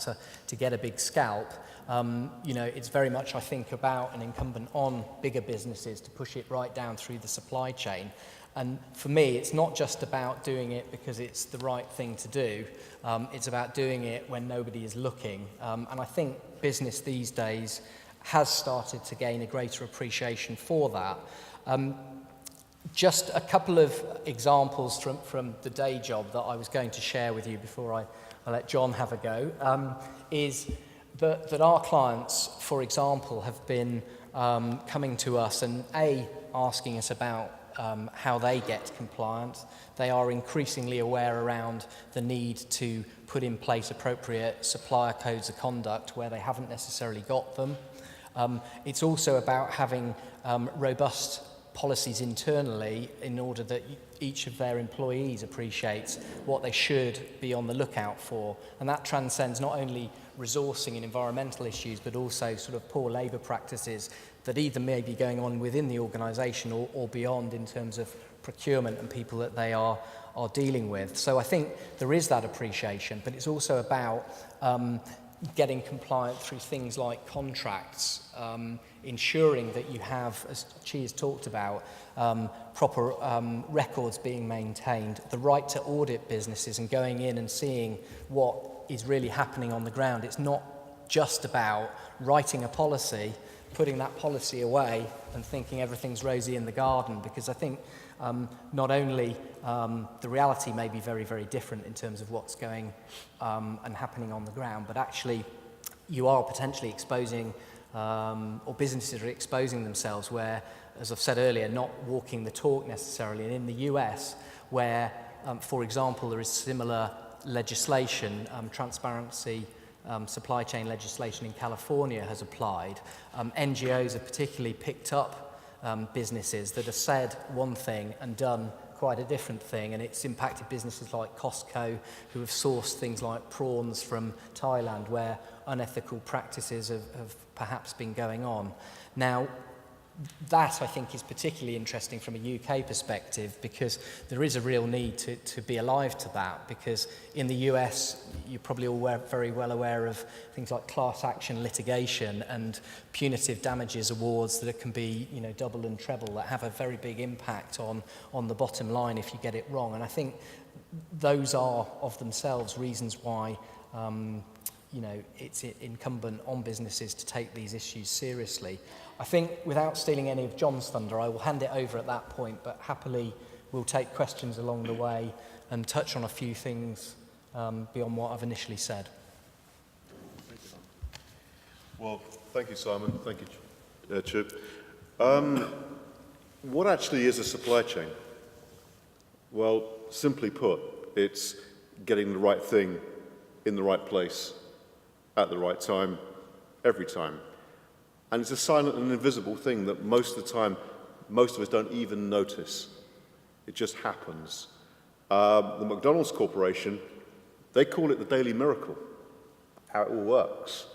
to get a big scalp. You know, it's very much, I think, about an incumbent on bigger businesses to push it right down through the supply chain. And for me, it's not just about doing it because it's the right thing to do. It's about doing it when nobody is looking. And I think business these days has started to gain a greater appreciation for that. Just a couple of examples from the day job that I was going to share with you before I let John have a go, is that our clients, for example, have been coming to us and asking us about how they get compliant. They are increasingly aware around the need to put in place appropriate supplier codes of conduct where they haven't necessarily got them. It's also about having robust policies internally in order that each of their employees appreciates what they should be on the lookout for. And that transcends not only resourcing and environmental issues, but also sort of poor labour practices that either may be going on within the organisation or beyond in terms of procurement and people that they are dealing with. So I think there is that appreciation, but it's also about getting compliant through things like contracts, ensuring that you have, as Chee has talked about, proper records being maintained, the right to audit businesses and going in and seeing what is really happening on the ground. It's not just about writing a policy, putting that policy away and thinking everything's rosy in the garden, because I think not only the reality may be very, very different in terms of what's going and happening on the ground, but actually you are potentially exposing, or businesses are exposing themselves where, as I've said earlier, not walking the talk necessarily. And in the US, where, for example, there is similar legislation, transparency, supply chain legislation in California has applied. NGOs have particularly picked up businesses that have said one thing and done quite a different thing, and it's impacted businesses like Costco, who have sourced things like prawns from Thailand, where unethical practices have perhaps been going on. Now, that I think is particularly interesting from a UK perspective, because there is a real need to be alive to that, because in the US you're probably all very well aware of things like class action litigation and punitive damages awards that can be, you know, double and treble, that have a very big impact on the bottom line if you get it wrong. And I think those are of themselves reasons why you know, it's incumbent on businesses to take these issues seriously. I think, without stealing any of John's thunder, I will hand it over at that point, but happily we'll take questions along the way and touch on a few things beyond what I've initially said. Well, thank you, Simon. Thank you, Chip. What actually is a supply chain? Well, simply put, it's getting the right thing in the right place at the right time, every time. And it's a silent and invisible thing that most of the time, most of us don't even notice. It just happens. The McDonald's Corporation, they call it the daily miracle, how it all works.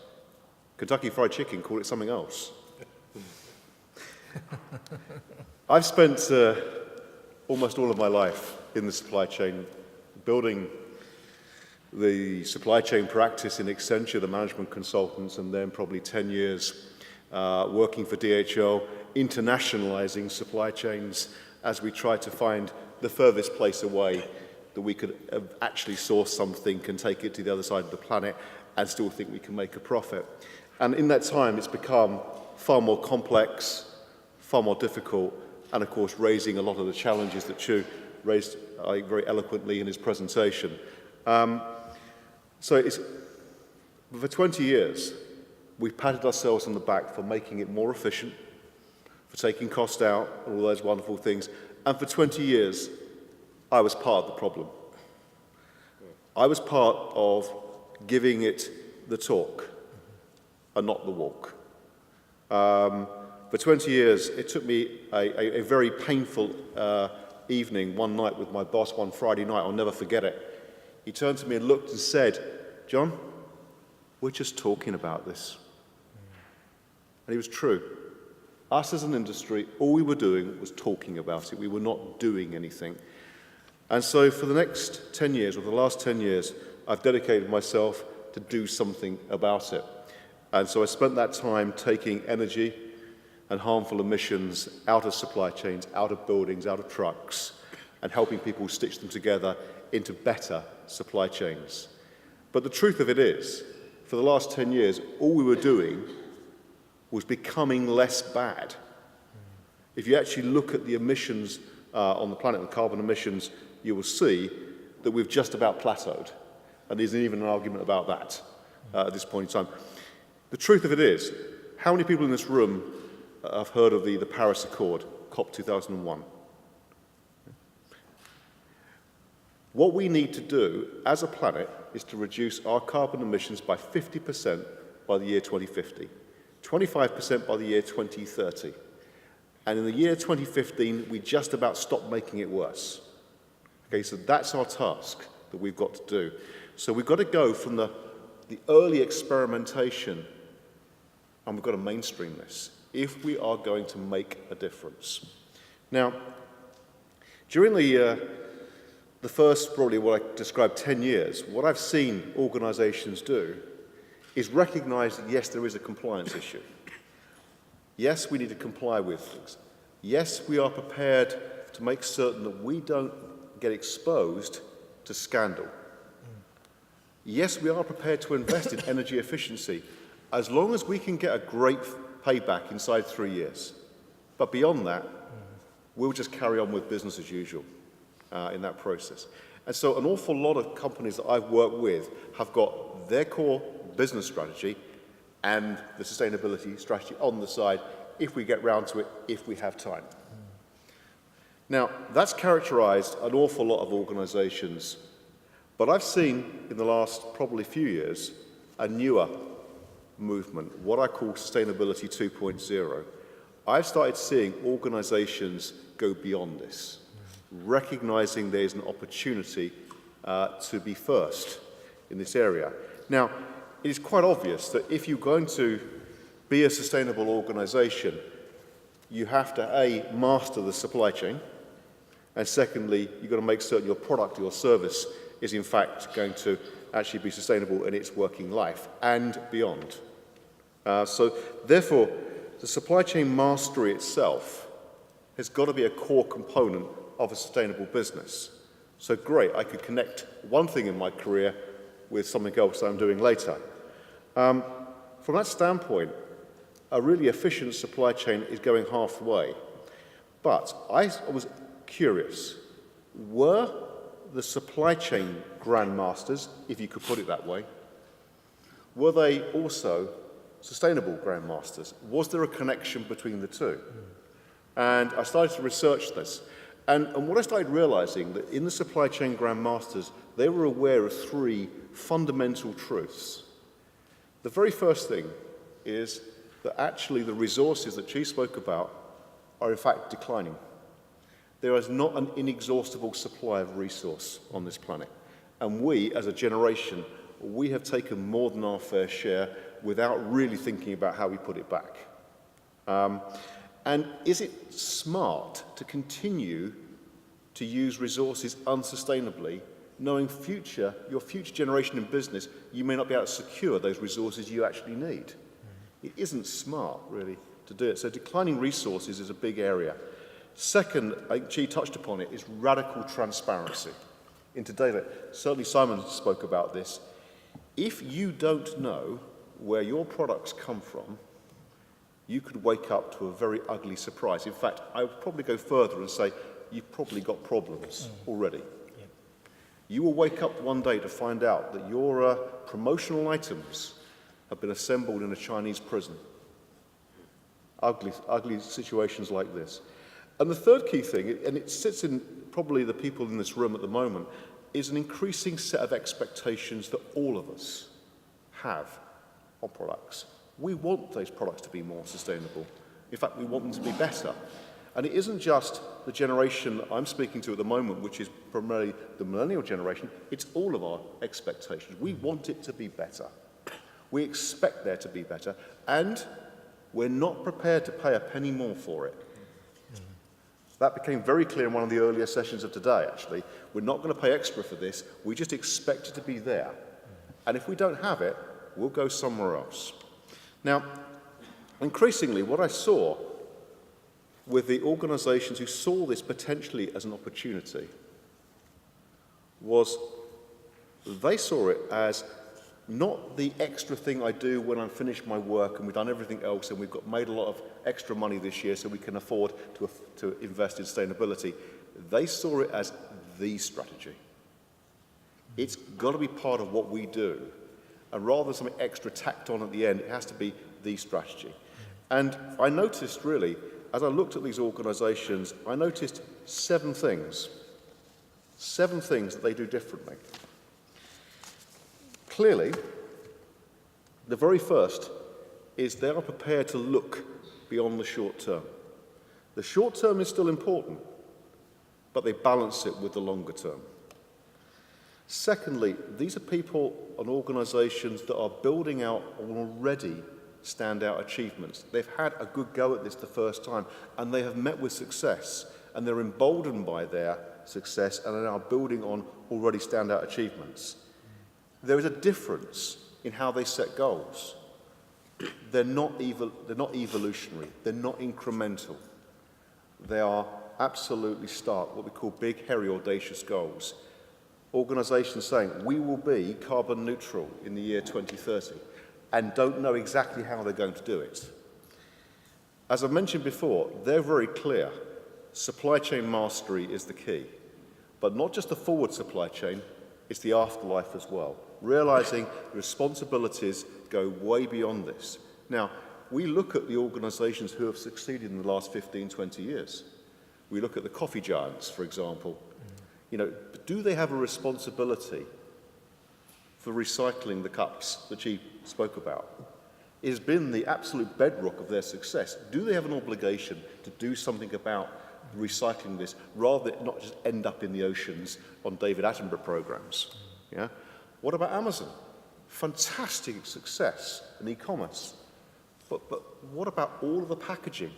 Kentucky Fried Chicken call it something else. I've spent almost all of my life in the supply chain, building the supply chain practice in Accenture, the management consultants, and then probably 10 years working for DHL, internationalizing supply chains as we try to find the furthest place away that we could actually source something and take it to the other side of the planet and still think we can make a profit. And in that time, it's become far more complex, far more difficult, and of course, raising a lot of the challenges that Chee raised very eloquently in his presentation. So for 20 years, we've patted ourselves on the back for making it more efficient, for taking cost out, all those wonderful things. And for 20 years, I was part of the problem. I was part of giving it the talk and not the walk. For 20 years, it took me a very painful evening, one night with my boss, one Friday night, I'll never forget it. He turned to me and looked and said, "John, we're just talking about this." And he was true. Us as an industry, all we were doing was talking about it. We were not doing anything. And so for the next 10 years, or the last 10 years, I've dedicated myself to do something about it. And so I spent that time taking energy and harmful emissions out of supply chains, out of buildings, out of trucks, and helping people stitch them together into better supply chains. But the truth of it is, for the last 10 years, all we were doing was becoming less bad. If you actually look at the emissions on the planet, the carbon emissions, you will see that we've just about plateaued. And there isn't even an argument about that at this point in time. The truth of it is, how many people in this room have heard of the Paris Accord, COP 2001? What we need to do as a planet is to reduce our carbon emissions by 50% by the year 2050, 25% by the year 2030. And in the year 2015, we just about stopped making it worse. Okay, so that's our task that we've got to do. So we've got to go from the early experimentation, and we've got to mainstream this if we are going to make a difference. Now, during the first, probably what I described 10 years, what I've seen organizations do is recognize that, yes, there is a compliance issue. Yes, we need to comply with things. Yes, we are prepared to make certain that we don't get exposed to scandal. Yes, we are prepared to invest in energy efficiency as long as we can get a great payback inside 3 years. But beyond that, we'll just carry on with business as usual in that process. And so an awful lot of companies that I've worked with have got their core business strategy and the sustainability strategy on the side if we get round to it, if we have time. Now, that's characterized an awful lot of organizations, but I've seen in the last probably few years a newer movement, what I call Sustainability 2.0. I've started seeing organizations go beyond this, recognizing there's an opportunity to be first in this area. Now, it is quite obvious that if you're going to be a sustainable organization, you have to, A, master the supply chain, and secondly, you've got to make certain your product or your service is in fact going to actually be sustainable in its working life and beyond. So therefore, the supply chain mastery itself has got to be a core component of a sustainable business. So great, I could connect one thing in my career with something else that I'm doing later. From that standpoint, a really efficient supply chain is going halfway. But I was curious, were the supply chain grandmasters, if you could put it that way, were they also sustainable grandmasters? Was there a connection between the two? And I started to research this. And what I started realizing that in the supply chain grandmasters, they were aware of three fundamental truths. The very first thing is that actually the resources that Chee spoke about are in fact declining. There is not an inexhaustible supply of resource on this planet. And we, as a generation, we have taken more than our fair share without really thinking about how we put it back. And is it smart to continue to use resources unsustainably, knowing your future generation in business, you may not be able to secure those resources you actually need? It isn't smart, really, to do it. So declining resources is a big area. Second, I think Chee touched upon it, is radical transparency into data. Certainly Simon spoke about this. If you don't know where your products come from, you could wake up to a very ugly surprise. In fact, I would probably go further and say, you've probably got problems already. Yep. You will wake up one day to find out that your promotional items have been assembled in a Chinese prison. Ugly situations like this. And the third key thing, and it sits in probably the people in this room at the moment, is an increasing set of expectations that all of us have on products. We want those products to be more sustainable. In fact, we want them to be better. And it isn't just the generation that I'm speaking to at the moment, which is primarily the millennial generation, it's all of our expectations. We want it to be better. We expect there to be better, and we're not prepared to pay a penny more for it. That became very clear in one of the earlier sessions of today, actually. We're not going to pay extra for this. We just expect it to be there. And if we don't have it, we'll go somewhere else. Now, increasingly, what I saw with the organizations who saw this potentially as an opportunity was they saw it as not the extra thing I do when I'm finished my work and we've done everything else and we've made a lot of extra money this year so we can afford to invest in sustainability. They saw it as the strategy. It's got to be part of what we do. And rather than something extra tacked on at the end, it has to be the strategy. And I noticed really, as I looked at these organizations, I noticed 7 things. 7 things that they do differently. Clearly, the very first is they are prepared to look beyond the short term. The short term is still important, but they balance it with the longer term. Secondly, these are people and organisations that are building out already standout achievements. They've had a good go at this the first time, and they have met with success, and they're emboldened by their success and are now building on already standout achievements. There is a difference in how they set goals. They're not evolutionary, they're not incremental. They are absolutely stark, what we call big, hairy, audacious goals. Organisations saying, we will be carbon neutral in the year 2030, and don't know exactly how they're going to do it. As I've mentioned before, they're very clear. Supply chain mastery is the key. But not just the forward supply chain, it's the afterlife as well. Realising the responsibilities go way beyond this. Now, we look at the organisations who have succeeded in the last 15, 20 years. We look at the coffee giants, for example. You know, do they have a responsibility for recycling the cups that Chee spoke about? It has been the absolute bedrock of their success. Do they have an obligation to do something about recycling this, rather than not just end up in the oceans on David Attenborough programs? Yeah? What about Amazon? Fantastic success in e-commerce. But what about all of the packaging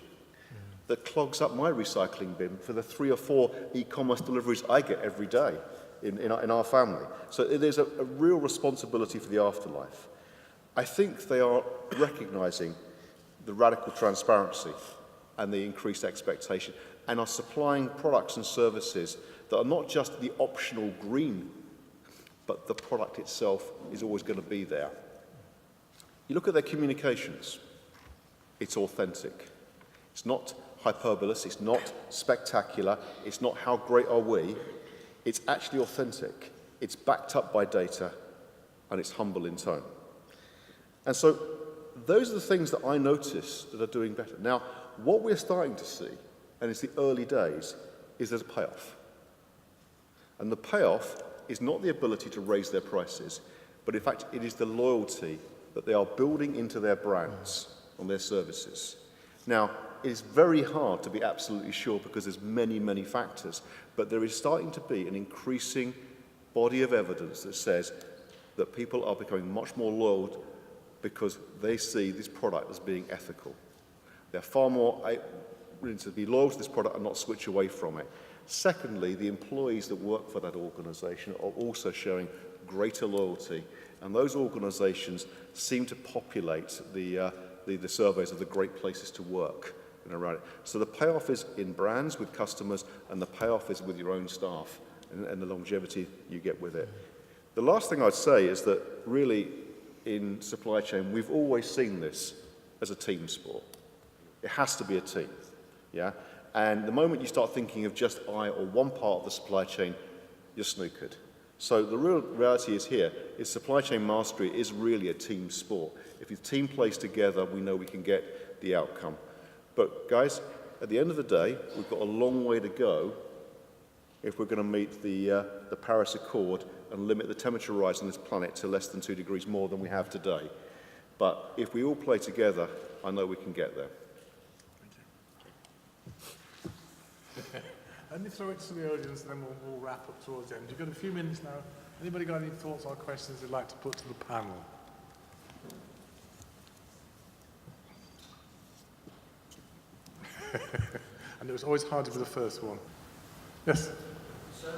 that clogs up my recycling bin for the 3 or 4 e-commerce deliveries I get every day in our family? So there's a real responsibility for the afterlife. I think they are recognising the radical transparency and the increased expectation, and are supplying products and services that are not just the optional green, but the product itself is always going to be there. You look at their communications, it's authentic. It's not hyperbolous, it's not spectacular, it's not how great are we, it's actually authentic. It's backed up by data, and it's humble in tone. And so those are the things that I notice that are doing better. Now, what we're starting to see, and it's the early days, is there's a payoff. And the payoff is not the ability to raise their prices, but in fact it is the loyalty that they are building into their brands and their services. Now, it is very hard to be absolutely sure because there's many, many factors, but there is starting to be an increasing body of evidence that says that people are becoming much more loyal because they see this product as being ethical. They're far more willing to be loyal to this product and not switch away from it. Secondly, the employees that work for that organisation are also showing greater loyalty, and those organisations seem to populate the surveys of the great places to work around it. So the payoff is in brands with customers, and the payoff is with your own staff and the longevity you get with it. The last thing I'd say is that really in supply chain, we've always seen this as a team sport. It has to be a team, yeah? And the moment you start thinking of just I or one part of the supply chain, you're snookered. So the real reality is here is supply chain mastery is really a team sport. If the team plays together, we know we can get the outcome. But guys, at the end of the day, we've got a long way to go if we're going to meet the Paris Accord and limit the temperature rise on this planet to less than 2 degrees more than we have today. But if we all play together, I know we can get there. Let me throw it to the audience and then we'll wrap up towards the end. You've got a few minutes now. Anybody got any thoughts or questions they'd like to put to the panel? And it was always hard to be the first one. Yes? So,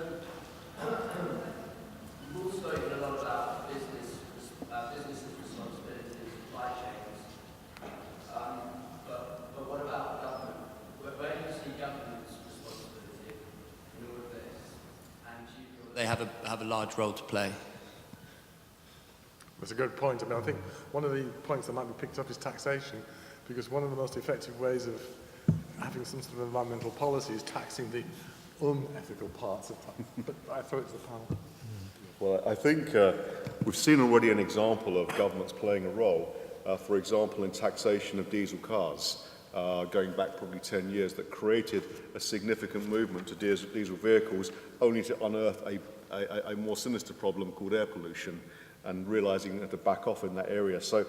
you've all spoken a lot about businesses' responsibilities, supply chains. But what about government? Where do you see government's responsibility in all of this? And do you feel they have a large role to play? That's a good point. I mean, I think one of the points that might be picked up is taxation, because one of the most effective ways of having some sort of environmental policy is taxing the unethical parts of that. But I throw it to the panel. Well, I think we've seen already an example of governments playing a role, for example, in taxation of diesel cars, going back probably 10 years, that created a significant movement to diesel vehicles, only to unearth a more sinister problem called air pollution, and realising they had to back off in that area. So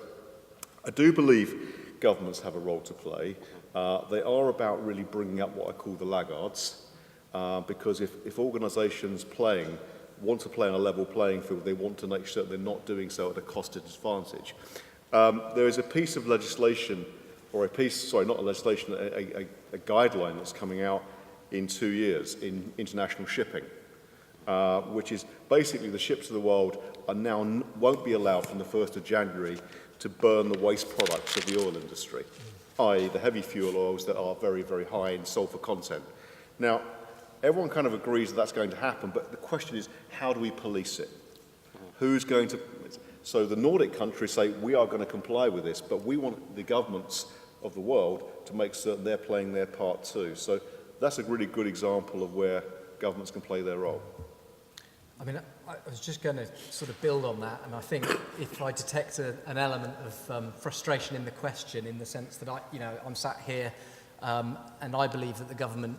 I do believe governments have a role to play. They are about really bringing up what I call the laggards, because if organisations want to play on a level playing field, they want to make sure that they're not doing so at a cost disadvantage. There is a piece of legislation, or a guideline that's coming out in 2 years in international shipping, which is basically the ships of the world won't be allowed from the 1st of January to burn the waste products of the oil industry, i.e. the heavy fuel oils that are very, very high in sulfur content. Now, everyone kind of agrees that that's going to happen, but the question is, how do we police it? Who's going to... So the Nordic countries say, we are going to comply with this, but we want the governments of the world to make certain they're playing their part too. So that's a really good example of where governments can play their role. I mean, I was just going to sort of build on that, and I think if I detect an element of frustration in the question, in the sense that I'm sat here and I believe that the government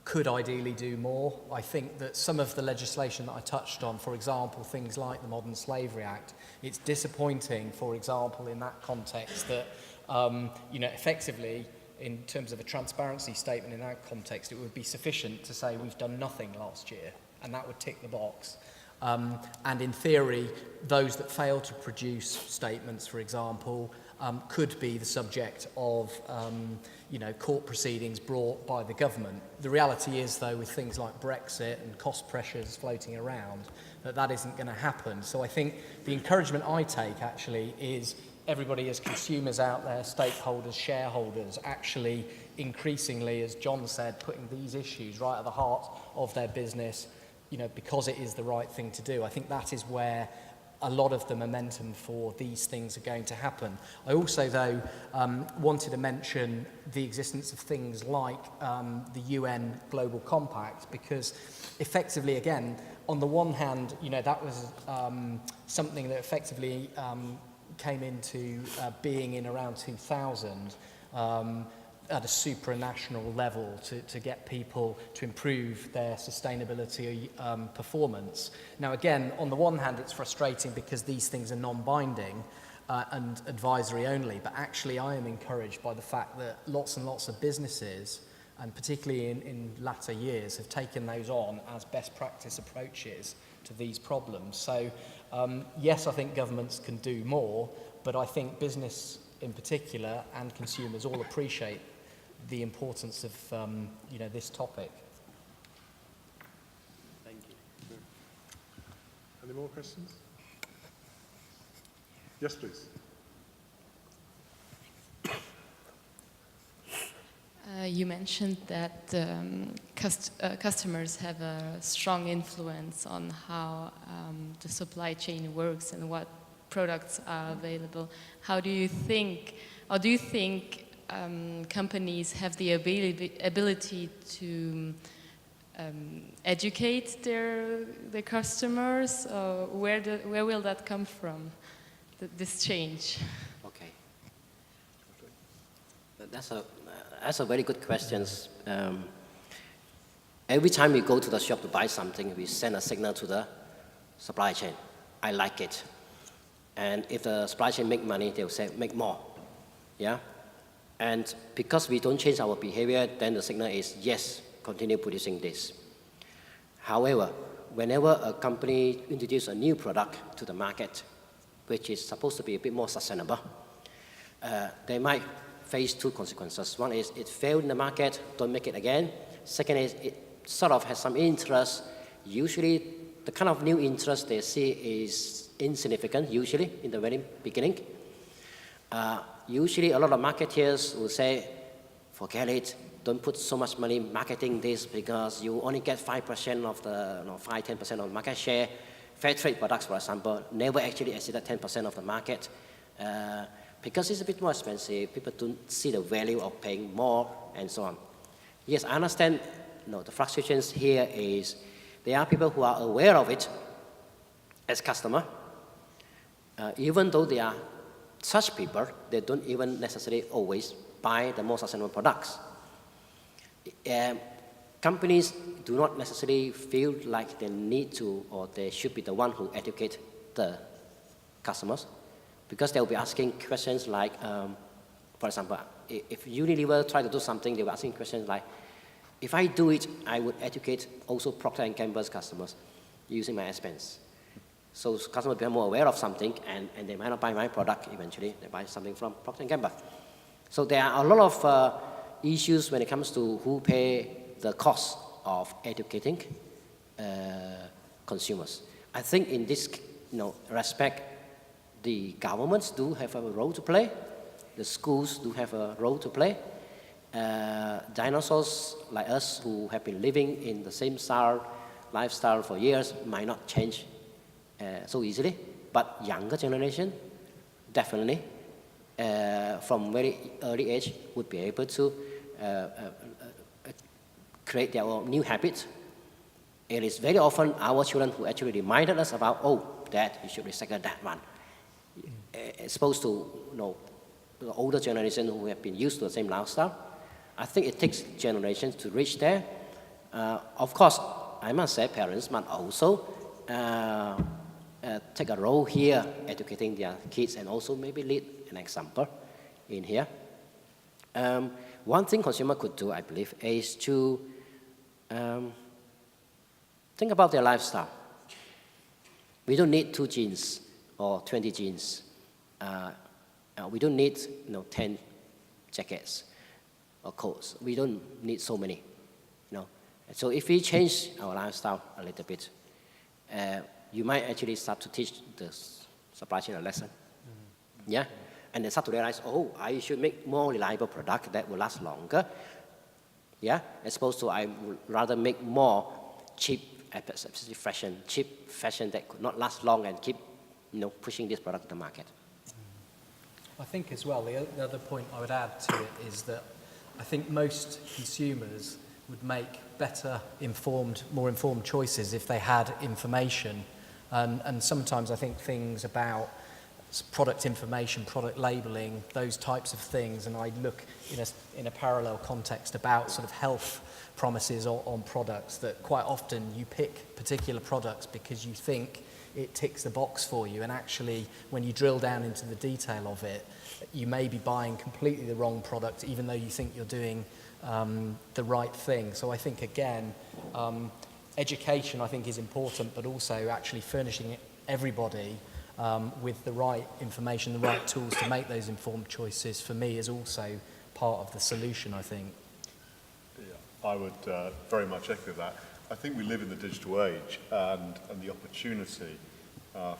could ideally do more. I think that some of the legislation that I touched on, for example, things like the Modern Slavery Act, it's disappointing, for example, in that context that, effectively, in terms of a transparency statement in that context, it would be sufficient to say we've done nothing last year, and that would tick the box. And in theory, those that fail to produce statements, for example, could be the subject of court proceedings brought by the government. The reality is, though, with things like Brexit and cost pressures floating around, that isn't going to happen. So I think the encouragement I take, actually, is everybody as consumers out there, stakeholders, shareholders, actually increasingly, as John said, putting these issues right at the heart of their business, because it is the right thing to do. I think that is where a lot of the momentum for these things are going to happen. I also, though, wanted to mention the existence of things like the UN Global Compact, because effectively, again, on the one hand, that was something that effectively came into being in around 2000 at a supranational level to get people to improve their sustainability performance. Now, again, on the one hand, it's frustrating because these things are non-binding and advisory only, but actually I am encouraged by the fact that lots and lots of businesses, and particularly in latter years, have taken those on as best practice approaches to these problems. So, yes, I think governments can do more, but I think business in particular and consumers all appreciate the importance of this topic. Thank you. Any more questions? Yes, please. You mentioned that customers have a strong influence on how the supply chain works and what products are available. How do you think, or do you think companies have the ability to educate their customers? Or where will that come from, this change? Okay. That's a very good question. Every time we go to the shop to buy something, we send a signal to the supply chain. I like it. And if the supply chain make money, they'll say, make more. Yeah? And because we don't change our behavior, then the signal is, yes, continue producing this. However, whenever a company introduces a new product to the market, which is supposed to be a bit more sustainable, they might face two consequences. One is it failed in the market, don't make it again. Second is it sort of has some interest. Usually, the kind of new interest they see is insignificant, usually, in the very beginning. Usually, a lot of marketeers will say, forget it, don't put so much money marketing this because you only get 5% of the, 5-10% of the market share. Fair trade products, for example, never actually exceeded 10% of the market. Because it's a bit more expensive, people don't see the value of paying more, and so on. Yes, I understand, the frustrations here is there are people who are aware of it as customer. Even though they are such people, they don't even necessarily always buy the most sustainable products. Companies do not necessarily feel like they need to, or they should be the one who educate the customers, because they'll be asking questions like, For example, if Unilever try to do something, they were asking questions like, if I do it, I would educate also Procter & Gamble's customers using my expense. So customers become more aware of something, and they might not buy my product eventually. They buy something from Procter & Gamble. So there are a lot of issues when it comes to who pay the cost of educating consumers. I think in this respect, the governments do have a role to play. The schools do have a role to play. Dinosaurs like us who have been living in the same lifestyle for years might not change so easily, but younger generation definitely from very early age would be able to create their own new habits. It is very often our children who actually reminded us about, oh, Dad, you should recycle that one. As opposed to the older generation who have been used to the same lifestyle. I think it takes generations to reach there. Of course, I must say parents must also take a role here, educating their kids and also maybe lead an example in here. One thing consumer could do, I believe, is to think about their lifestyle. We don't need 2 jeans or 20 jeans. We don't need 10 jackets or coats. We don't need so many. So if we change our lifestyle a little bit, you might actually start to teach the supply chain a lesson. Yeah? And then start to realize, oh, I should make more reliable product that will last longer. Yeah? As opposed to I would rather make more cheap fashion that could not last long and keep pushing this product to the market. I think as well, the other point I would add to it is that I think most consumers would make better more informed choices if they had information. And sometimes I think things about product information, product labeling, those types of things, and I look in a parallel context about sort of health promises on products, that quite often you pick particular products because you think it ticks the box for you, and actually when you drill down into the detail of it, you may be buying completely the wrong product even though you think you're doing the right thing. So I think again, education I think is important, but also actually furnishing everybody with the right information, the right tools to make those informed choices, for me is also part of the solution, I think. Yeah, I would very much echo that. I think we live in the digital age, and the opportunity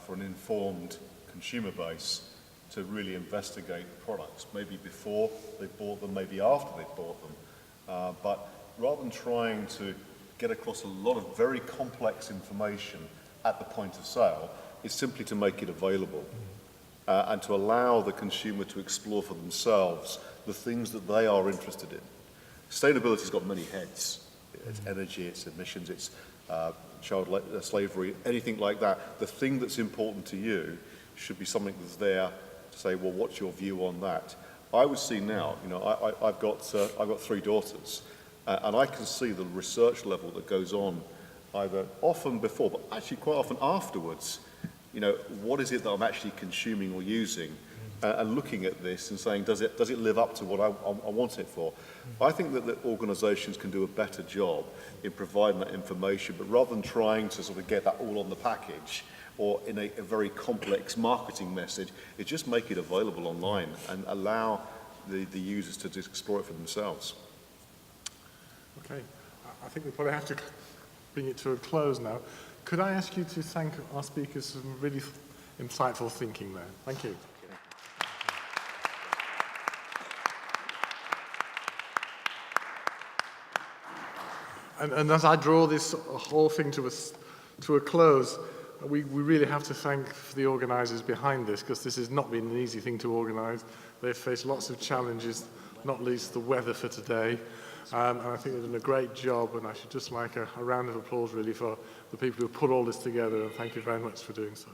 for an informed consumer base to really investigate products, maybe before they bought them, maybe after they bought them. But rather than trying to get across a lot of very complex information at the point of sale, is simply to make it available and to allow the consumer to explore for themselves the things that they are interested in. Sustainability's got many heads. It's energy, it's emissions, it's child slavery, anything like that. The thing that's important to you should be something that's there to say, well, what's your view on that? I would see now, I've got 3 daughters, and I can see the research level that goes on, either often before, but actually quite often afterwards. What is it that I'm actually consuming or using, and looking at this and saying, does it live up to what I want it for? I think that the organisations can do a better job in providing that information, but rather than trying to sort of get that all on the package or in a very complex marketing message, is just make it available online and allow the users to just explore it for themselves. Okay, I think we probably have to bring it to a close now. Could I ask you to thank our speakers for some really insightful thinking there? Thank you. And as I draw this whole thing to a close, we really have to thank the organisers behind this, because this has not been an easy thing to organise. They've faced lots of challenges, not least the weather for today. And I think they've done a great job, and I should just like a round of applause really for the people who put all this together, and thank you very much for doing so.